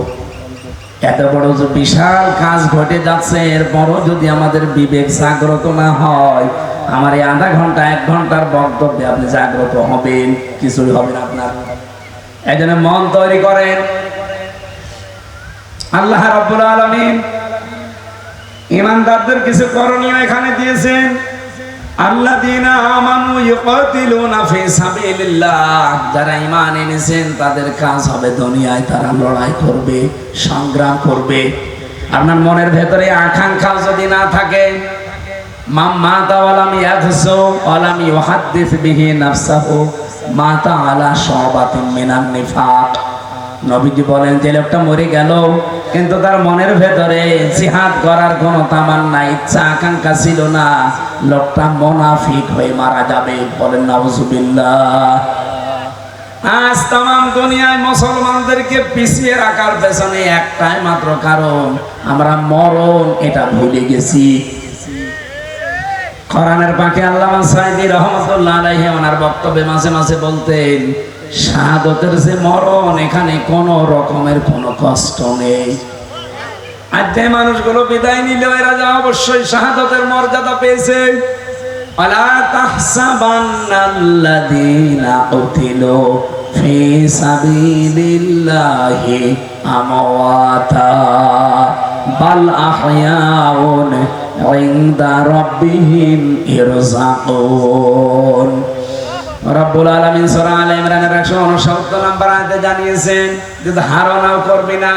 Speaker 1: এত বড় যে বিশাল কাজ ঘটে যাচ্ছে, এরপরও যদি আমাদের বিবেক জাগ্রত না হয়, আমার এই আধা ঘন্টা 1 ঘন্টার বক্তব্যে আপনি জাগ্রত হবেন, কিছুই হবে না আপনার। এই জন্য মন তৈরি করেন। আল্লাহ রাব্বুল আলামিন ঈমানদারদের কিছু করণীয় এখানে দিয়েছেন। আল্লাযীনা আমানু ইউকাতিলুনা ফি সাবিলিল্লাহ, যারা ঈমান এনেছেন তাদের কাজ হবে দুনিয়ায় তারা লড়াই করবে, সংগ্রাম করবে। আপনার মনের ভেতরে আকাঙ্ক্ষা যদি না থাকে, মাতা ওয়ালাম ইয়াহসু ওয়ালাম ইউহাদ্দিস বিহি নাফসাহু মাতা আলা শাবাতিন মিনান নিফাক। নবীজি বলেন, যে লোকটা মরে গেল কিন্তু তার মনের ভেতরে জিহাদ করার কোনো তামান্না, ইচ্ছা, আকাঙ্ক্ষা ছিল না, লোকটা মুনাফিক হয়ে মারা যাবে। বলেন নাউজুবিল্লাহ। আজ তামাম দুনিয়ায় মুসলমানদেরকে পিছিয়ে রাখার পেছনে একটাই মাত্র কারণ, আমরা মরণ এটা ভুলে গেছি। কোরআনের পাখি আল্লামা সাঈদী রাহমাতুল্লাহ আলাইহি ওনার বক্তব্যে মাঝে মাঝে বলতেন, শাহাদাতের যে মরণ, এখানে কোনো রকমের কোনো কষ্ট নেই। আর যে মানুষগুলো বিদায় নিল, এরা যা অবশ্যই শাহাদাতের মর্যাদা পেয়েছে। ওয়ালা তাহসাবান্নাল্লাযীনা কুতিলু ফি সাবিলিল্লাহি আমওয়াতা বাল আহয়াউন ইনদা রাব্বিহিম ইরযাকুন। রব্বুল আলামিন সূরা আলে ইমরানের 169 নম্বর আয়াতে জানিয়েছেন যে ধারণাও করবি না,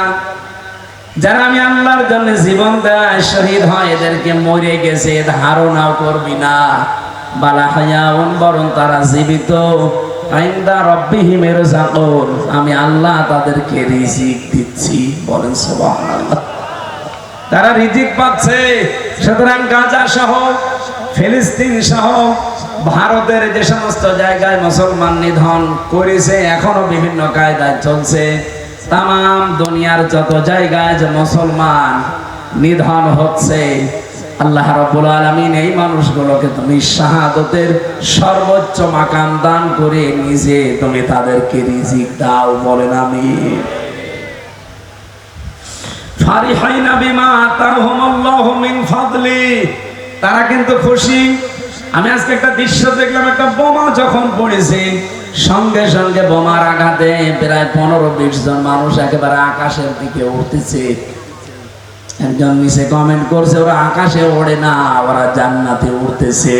Speaker 1: যারা আমি আল্লাহর জন্য জীবন দেয় শহীদ হয়, এদেরকে মরে গেছে ধারণাও করবি না। বালা হায়াউন, বরং তারা জীবিত। ইনদা রাব্বিহিম ইয়ারযাকুন, আমি আল্লাহ তাদেরকে রিজিক দিচ্ছি। বলেন সুবহানাল্লাহ। তারা রিজিক পাচ্ছে। সুতরাং গাজা সহ, ফিলিস্তিন সহ ভারতের যে সমস্ত জায়গায় মুসলমান নিধন করেছে, এখনো বিভিন্ন কায়দায় চলছে। তাম দুনিয়ার যত জায়গায় যে মুসলমান নিধন হচ্ছে, আল্লাহ রাব্বুল আলামিন এই মানুষগুলোকে তুমি শাহাদাতের সর্বোচ্চ মাকাম দান করে নিজে তুমি তাদেরকে রিজিক দাও। বলেন আমিন। ফারিহাইনা বিমা আতাহুমুল্লাহু মিন ফাদলি, তারা কিন্তু খুশি। আমি আজকে একটা দৃশ্য দেখলাম, একটা বোমা যখন পড়েছে, সঙ্গে সঙ্গে বোমার আঘাতে প্রায় 15-20 জন মানুষ একেবারে আকাশের দিকে উঠতেছে। একজন নিচে কমেন্ট করছে, ওরা আকাশে ওড়ে না, ওরা জান্নাতে উঠতেছে।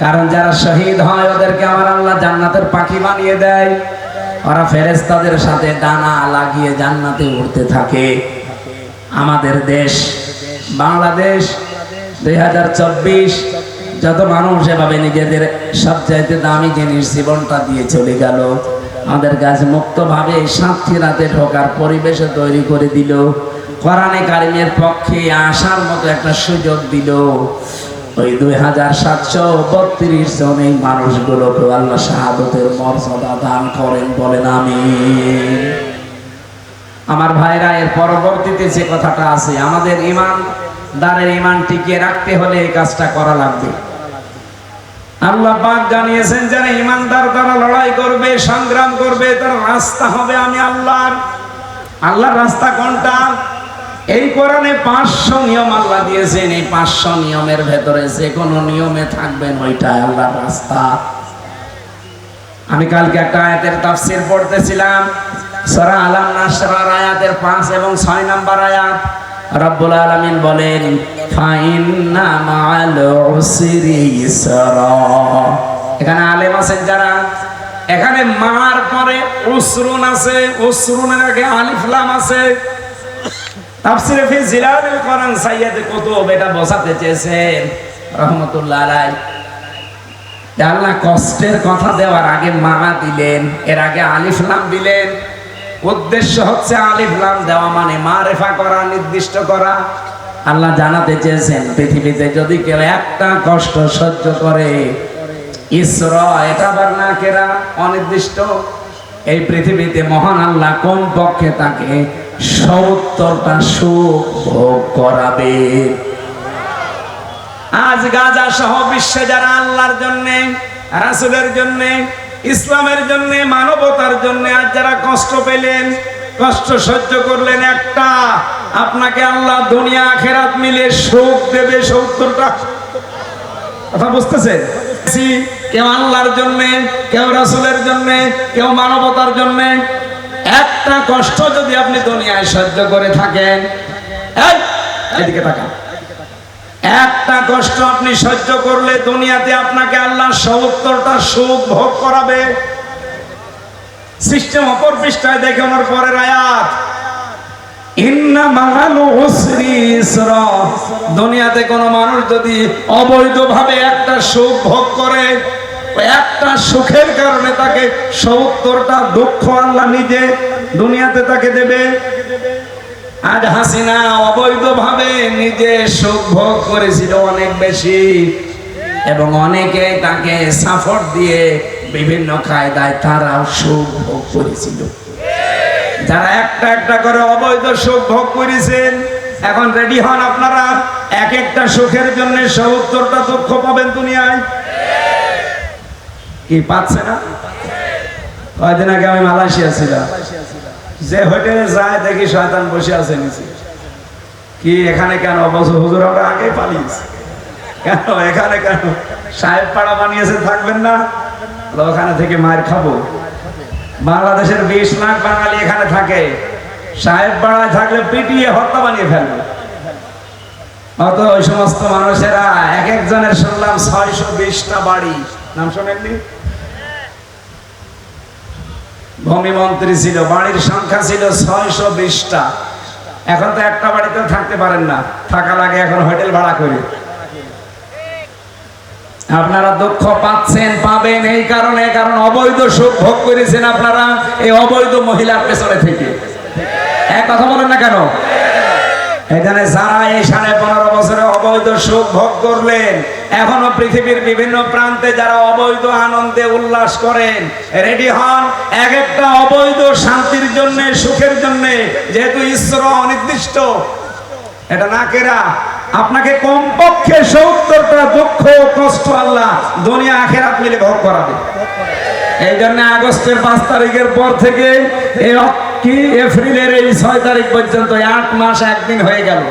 Speaker 1: কারণ যারা শহীদ হয় ওদেরকে আমার আল্লাহ জান্নাতের পাখি বানিয়ে দেয়। ওরা ফেরেশতাদের সাথে ডানা লাগিয়ে জান্নাতে উঠতে থাকে। আমাদের দেশ বাংলাদেশ 2024, যত মানুষ এভাবে নিজেদের সবচাইতে দামি জিনিস জীবনটা দিয়ে চলে গেল, আমাদের কাছে মুক্তভাবে শান্তি রাতে ঢোকার পরিবেশে তৈরি করে দিল, কোরআনে কারিমের পক্ষে আসার মতো একটা সুযোগ দিল। ওই 2732 জন এই মানুষগুলোকে আল্লাহ শাহাদাতের মর্যাদা দান করেন। বলেন আমিন। আমার ভাইরা, এর পরবর্তীতে যে কথাটা আছে, আমাদের ইমানদারের ইমান টিকিয়ে রাখতে হলে এই কাজটা করা লাগবে। আল্লাহ পাক জানিয়েছেন যারা ইমানদার তারা লড়াই করবে, সংগ্রাম করবে, তার রাস্তা হবে আমি আল্লাহর। আল্লাহর রাস্তা কোনটা? এই কোরআনে 500 নিয়ম আল্লাহ দিয়েছেন। এই 500 নিয়মের ভেতরে যে কোনো নিয়মে থাকবেন, ওইটাই আল্লাহর রাস্তা। আমি কালকে একটা আয়াতের তাফসীর পড়তেছিলাম, সূরা আলাম নাশরার আয়াতের 5 এবং 6 নম্বর আয়াত। রব্বুল আলামিন বলেন, ফাইন্না মাআল উসরি ইসরা। এখানে আলেম আছেন যারা, এখানে মার পরে উসরুন আছে, উসরুনের আগে আলিফ লাম আছে। তাফসীরে ফি জিলালিল কোরআন সাইয়্যিদ কুতুব এটা বোঝাতে চেয়েছেন রাহমাতুল্লাহ আলাইহি। আল্লাহ কষ্টের কথা দেওয়ার আগে মা দিলেন, এর আগে আলিফ লাম দিলেন। উদ্দেশ্য হচ্ছে আলিফ লাম দেওয়া মানে মারেফা করা, নির্দিষ্ট করা। আল্লাহ জানাতে চেয়েছেন পৃথিবীতে যদি কেউ একটা কষ্ট সহ্য করে, ইসরা এটা আবার না কেরা অনির্দিষ্ট, এই পৃথিবীতে মহান আল্লাহ কোন পক্ষে তাকে 70টা সুখ ভোগ করাবে। আজ গাজা সহ বিশ্বে যারা আল্লাহর জন্য, রাসূলের জন্য, ইসলামের জন্য, মানবতার জন্য আজ যারা কষ্ট পেলেন, কষ্ট সহ্য করলেন, একটা আপনাকে আল্লাহ দুনিয়া আখিরাত মিলে সুখ দেবে 70টা। কথা বুঝতেছেন? কেউ আল্লাহর জন্য, কেউ রাসূলের জন্য, কেউ মানবতার জন্য। একটা কষ্ট যদি আপনি দুনিয়ায় সহ্য করে থাকেন, এদিকে তাকান, একটা কষ্ট আপনি সহ্য করলে দুনিয়াতে আপনাকে আল্লাহ 70টা সুখ ভোগ করাবে। সিস্টেম অপর পৃষ্ঠায় দেখে আমার পরের আয়াত, ইন্না মাআল উসরি ইসরা। দুনিয়াতে কোনো মানুষ যদি অবৈধভাবে একটা সুখ ভোগ করে, একটা সুখের কারণে তাকে 70টা দুঃখ আল্লাহ নিজে দুনিয়াতে তাকে দেবে। আজ হাসিনা অবৈধভাবে নিজে সুখ ভোগ করেছিল অনেক বেশি, এবং অনেকে তাকে সাপোর্ট দিয়ে বিভিন্ন কায়দায় তারাও সুখ ভোগ করেছিল। যারা একটা একটা করে অবৈধ সুখ ভোগ করেছেন, এখন রেডি হন আপনারা, এক একটা সুখের জন্য 70টা দুঃখ পাবেন দুনিয়ায়। কি পাচ্ছে না? কয়দিন আগে আমি মালয়েশিয়া ছিলাম, যে হোটেলে যায় দেখি শয়তান বসে আছে নিচে। কি এখানে কেন? বছর হুজুর আমরা আগে পালিয়েছি কেন? এখানে কেন? সাহেব পাড়া বানিয়েছে, থাকবেন না? ওখানে থেকে মায়ের খাবো। বাংলাদেশের 20 লাখ বাঙালি এখানে থাকে, সাহেব পাড়ায় থাকলে পিটিয়ে হত্যা বানিয়ে ফেলবে। অত ওই সমস্ত মানুষেরা এক একজনের শুনলাম 620টা বাড়ি। নাম শোনেননি? ভূমি মন্ত্রী ছিল, বাড়ির সংখ্যা ছিল 620টা। এখন তো একটা বাড়িতেও থাকতে পারেন না, থাকা লাগে এখন হোটেল ভাড়া করে। আপনারা দুঃখ পাচ্ছেন, পাবেন এই কারণে, কারণ অবৈধ সুখ ভোগ করেছেন আপনারা এই অবৈধ মহিলার পেছনে থেকে। এক কথা বলেন না কেন? এখানে যারা এই 15.5 বছরে অবৈধ সুখ ভোগ করলেন, এখনো পৃথিবীর বিভিন্ন প্রান্তে যারা অবৈধ আনন্দে উল্লাস করেন, রেডি হন এক একটা অবৈধ শান্তির জন্য, সুখের জন্য। যেহেতু ঈশ্বর অনির্দিষ্ট, এটা না কেরা আপনাকে কমপক্ষে 70টা দুঃখ কষ্ট আল্লাহ দুনিয়া আখেরাত মিলে ভোগ করাবে। এই জন্য আগস্টের 5 তারিখের পর থেকে কি এপ্রিলের এই 6 তারিখ পর্যন্ত 8 মাস 1 দিন হয়ে গেল,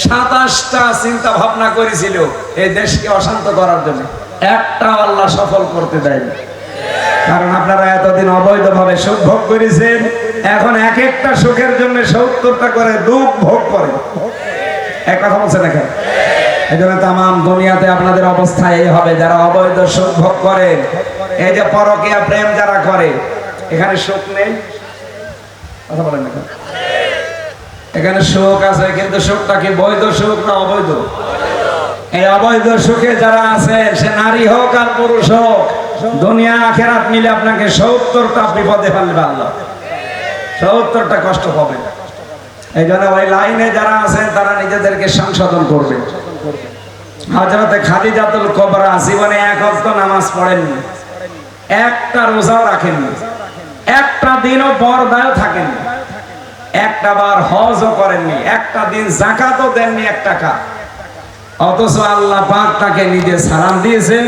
Speaker 1: 27টা চিন্তা ভাবনা করেছিল এই দেশকে অশান্ত করার জন্য, একটা আল্লাহ সফল করতে দেয়নি। কারণ আপনারা এতদিন অবৈধভাবে সুখ ভোগ করেছেন, এখন এক একটা সুখের জন্য 70টা করে দুঃখ ভোগ করেন। এক কথা বলছে দেখেন, এই জন্য তাম দুনিয়াতে আপনাদের অবস্থা এই হবে। যারা অবৈধ সুখ ভোগ করেন, এই যে পরকীয়া প্রেম যারা করে, এখানে সুখ নেই, কথা বলেন না, এখানে সুখ আছে, কিন্তু সুখটা কি বৈধ সুখ না অবৈধ? এই অবৈধ সুখে যারা আছে, সে নারী হোক আর পুরুষ হোক, দুনিয়া আখেরাত মিলে আপনাকে 70টা বিপদে ফেলবে আল্লাহ, 70টা কষ্ট পাবে। এই জন্য ওই লাইনে যারা আছেন তারা নিজেদেরকে সংশোধন করবে। হযরতে খাদিজাতুল কুবরা জীবনে 1 ওয়াক্ত নামাজ পড়েননি, একটা রোজাও রাখেননি, একটা দিনও পর্দায় থাকেননি, একটা বার হজও করেননি, একটা দিন যাকাতও দেননি 1 টাকা। অথচ আল্লাহ পাক তাকে নিজে সালাম দিয়েছেন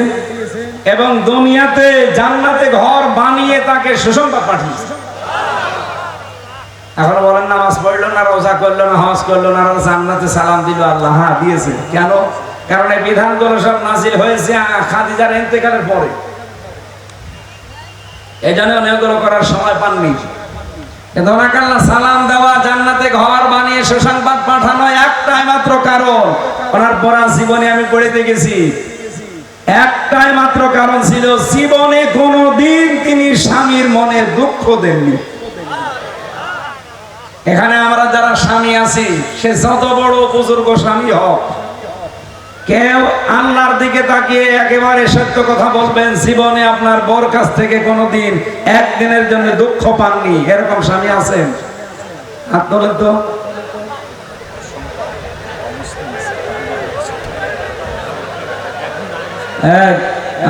Speaker 1: এবং দুনিয়াতে জান্নাতে ঘর বানিয়ে তাকে সুসংবাদ পাঠিয়েছেন। এখন বলেন নামাজ পড়লো না, রোজা করলো না, হজ করলো না, আর জান্নাতে সালাম দিল আল্লাহ? হ্যাঁ দিয়েছে। কেন? কারণ এই বিধানগুলো সব নাজিল হয়েছে খাদিজার ইন্তেকালের পরে। এই জন্য এগুলো করার সময় পাননি। আল্লাহ সালাম দেওয়া, জান্নাতে ঘর বানিয়ে সুসংবাদ পাঠানো একটাই মাত্র কারণ। ওনার পড়া জীবনে আমি পড়ে গেছি, একটাই মাত্র কারণ ছিল, জীবনে কোনোদিন তিনি স্বামীর মনে দুঃখ দেননি। এখানে আমরা যারা স্বামী আছি, সে যত বড় বুজুর্গ স্বামী হোক, কেউ আল্লাহর দিকে তাকিয়ে একেবারে সত্য কথা বলবেন, জীবনে আপনার বর কাছ থেকে কোনোদিন একদিনের জন্য দুঃখ পাননি, এরকম স্বামী আছেন? হাত তোলেন তো।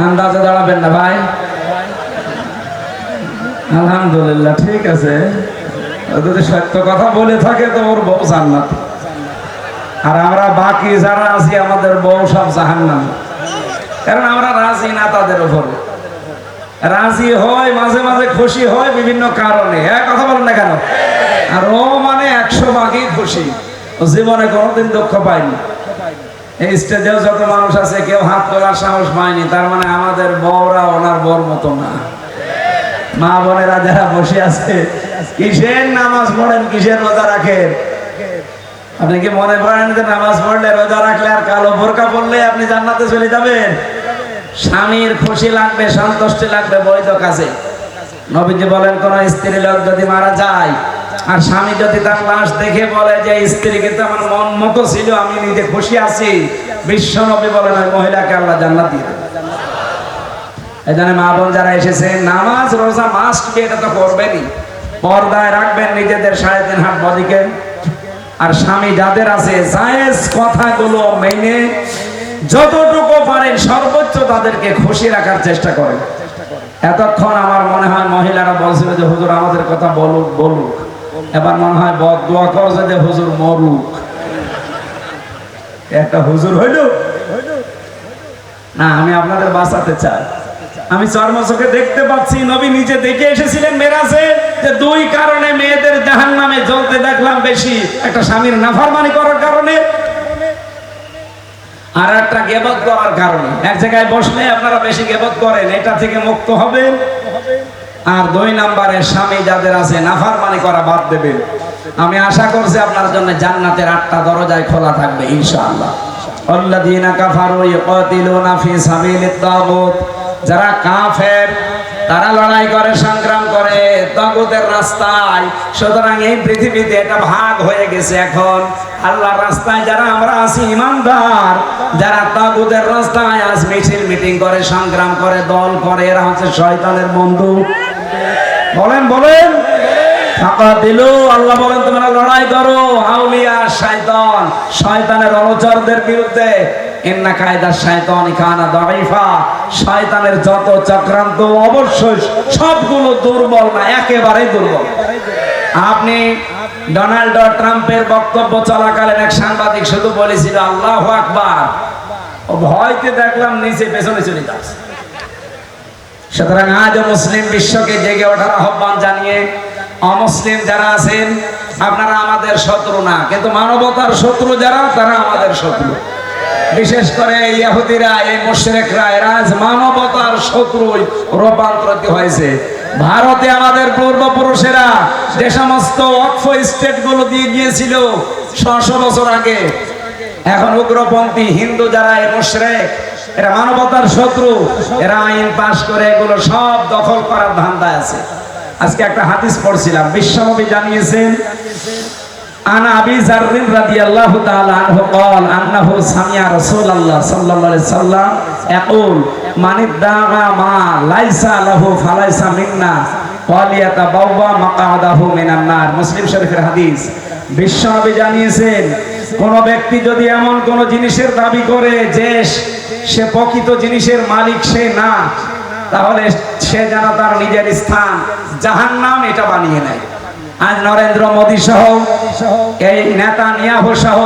Speaker 1: আন্দাজে দাঁড়াবেন না ভাই। আলহামদুলিল্লাহ, ঠিক আছে। যদি সত্য কথা বলে থাকে তো ওর বউ জান্নাত, আর আমরা বাকি যারা আছি আমাদের বউ সব জাহান্নাম। কারণ আমরা রাজি না তাদের উপর, রাজি হয় মাঝে মাঝে, খুশি হয় বিভিন্ন কারণে। কথা বলেন না কেন? আর ও মানে 100 ভাগই খুশি, ও জীবনে কোনোদিন দুঃখ পায়নি। এই স্টেজেও যত মানুষ আছে কেউ হাত তোলার সাহস পায়নি, তার মানে আমাদের বউরা ওনার বউর মতো না। মা বোনেরা যারা বসে আছে, কিসের নামাজ পড়েন, কিসের রোজা রাখেন? আপনি কি মনে করেন যে নামাজ পড়লে, রোজা রাখলে আর কালো বোরকা পড়লে আপনি জান্নাতে চলে যাবেন? স্বামীর খুশি লাগবে, সন্তুষ্টি লাগবে বৈধ কাজে। নবীজি বলেন, কোন স্ত্রী লোক যদি মারা যায় আর স্বামী যদি তার লাশ দেখে বলে যে স্ত্রী কিন্তু আমার মন মতো ছিল, আমি নিজে খুশি আছি, বিশ্ব নবী বলেন ওই মহিলাকে আল্লাহ জান্নাত দিয়ে দেবে। এই জন্য মা বোন যারা এসেছেন, নামাজ রোজা মাস্ট বি, এটা তো করবেনই। পর্দায় রাখবেন নিজেদের 3.5 হাত বডিকে। আর স্বামী যাদের আছে, জায়েজ কথাগুলো মেনে যতটুকু পারেন সর্বোচ্চ তাদেরকে খুশি রাখার চেষ্টা করেন। এতক্ষণ আমার মনে হয় মহিলারা বলছিল যে হুজুর আমাদের কথা বলুক বলুক, এবার মনে হয় বদদোয়া করছে যে হুজুর মরুক। একটা হুজুর হইল না, আমি আপনাদের বাঁচাতে চাই। আমি চর্মচোখে দেখতে পাচ্ছি, নবী নিজে দেখে এসেছিলেন মেরাজে, যে 2 কারণে মেয়েদের জাহান্নামে জ্বলতে দেখলাম বেশি। একটা স্বামীর নাফরমানি করার কারণে, আর একটা গীবত করার কারণে। এক জায়গায় বসলে আপনারা বেশি গীবত করেন, এটা থেকে মুক্ত হবেন। আর 2 নম্বরে স্বামী যাদের আছে, নাফরমানি করা বাদ দেবেন। আমি আশা করছি আপনার জন্য জান্নাতের 8টা দরজায় খোলা থাকবে ইনশাআল্লাহ। আল্লাযীনা কাফারু ইয়াকাতিলুনা ফি সাবিলিত তাগুত, যারা কাফের তারা লড়াই করে, সংগ্রাম করে তাগুতের রাস্তায়। সুতরাং এই পৃথিবীতে এটা ভাগ হয়ে গেছে এখন। আল্লাহর রাস্তায় যারা আমরা আছি ইমানদার, যারা তাগুতের রাস্তায় আজ মিছিল মিটিং করে, সংগ্রাম করে, দল করে, এরা হচ্ছে শয়তানের বন্ধু। বলেন বলেন টাকা দিল। আল্লাহ বলেন তোমরা লড়াই করো আউলিয়া শয়তান, শয়তানের অনুচরদের বিরুদ্ধে। ইন্না কায়দা শয়তানি কানা দাঈফা, শয়তানের যত চক্রান্ত অবশ্যই সবগুলো দুর্বল না, একেবারেই দুর্বল। আপনি ডোনাল্ড ট্রাম্পের বক্তব্য চলাকালীন এক সাংবাদিক শুধু বলেছিল আল্লাহু আকবার, ও ভয়তে দেখলাম নিচে পেছনে চলে যাচ্ছে। সুতরাং আজ মুসলিম বিশ্বকে জেগে ওঠার আহ্বান জানিয়ে অমুসলিম যারা আছেন আপনারা আমাদের শত্রু না, কিন্তু মানবতার শত্রু যারা তারা আমাদের শত্রু। বিশেষ করে ইহুদিরা, এই মুশরিকরা, এরা আজ মানবতার শত্রুই রূপান্তরিত হয়েছে। ভারতে আমাদের পূর্বপুরুষেরা যে সমস্ত ওয়াকফ স্টেট গুলো দিয়ে গিয়েছিল 600 বছর আগে, এখন উগ্রপন্থী হিন্দু যারা এই মুশরিক, এরা মানবতার শত্রু। এরা আইন পাশ করে এগুলো সব দখল করার ধান্দায় আছে। আজকে একটা হাদিস পড়ছিলাম, বিশ্বনবী জানিয়েছেন আনা আবি যাররিন রাদিয়াল্লাহু তাআলা আনহু قال انه سمع رسول الله صلى الله عليه وسلم يقول من ادعى ما ليس له فليس منا وليتبوأ مقعده من النار। মুসলিম শরীফের হাদিস। বিশ্বনবী জানিয়েছেন কোন ব্যক্তি যদি এমন কোন জিনিসের দাবি করে যে সে প্রকৃত জিনিসের মালিক সে না, তাহলে সে যেন তার নিজের স্থান জাহান্নাম এটা বানিয়ে নেয়। আজ নরেন্দ্র মোদী সহ, এই নেতানিয়াহু সহ,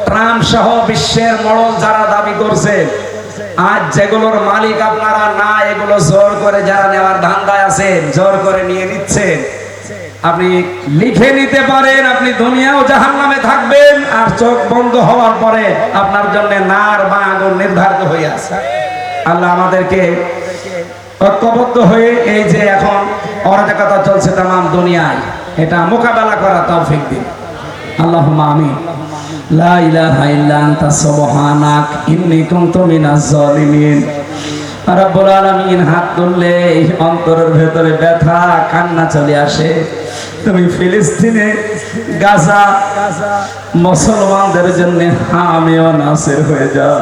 Speaker 1: ট্রাম্প সহ বিশ্বের মডল যারা দাবি করছে, আজ যেগুলোর মালিক আপনারা না, এগুলো জোর করে যারা নেওয়ার ধান্দায় আছেন, জোর করে নিয়ে নিচ্ছেন। আপনি লিখে নিতে পারেন আপনি দুনিয়াও জাহান্নামে থাকবেন, আর চোখ বন্ধ হওয়ার পরে আপনার জন্য নার বা আগুন নির্ধারিত হয়ে আছে। আল্লাহ আমাদেরকে ঐক্যবদ্ধ হয়ে এই যে এখন অরাজকতা চলছে তামাম দুনিয়ায়, এটা মোকাবেলা করা তৌফিক দিন। আল্লাহুম্মা আমিন। লা ইলাহা ইল্লা আনতা সুবহানাক ইন্নী কুনতু মিনাজ জালিমিন। রব্বুল আলামিন, হাত তুললে অন্তরের ভেতরে ব্যথা, কান্না চলে আসে। তুমি ফিলিস্তিনে গাজা মুসলমানদের জন্য হামি ও নাসির হয়ে যাও।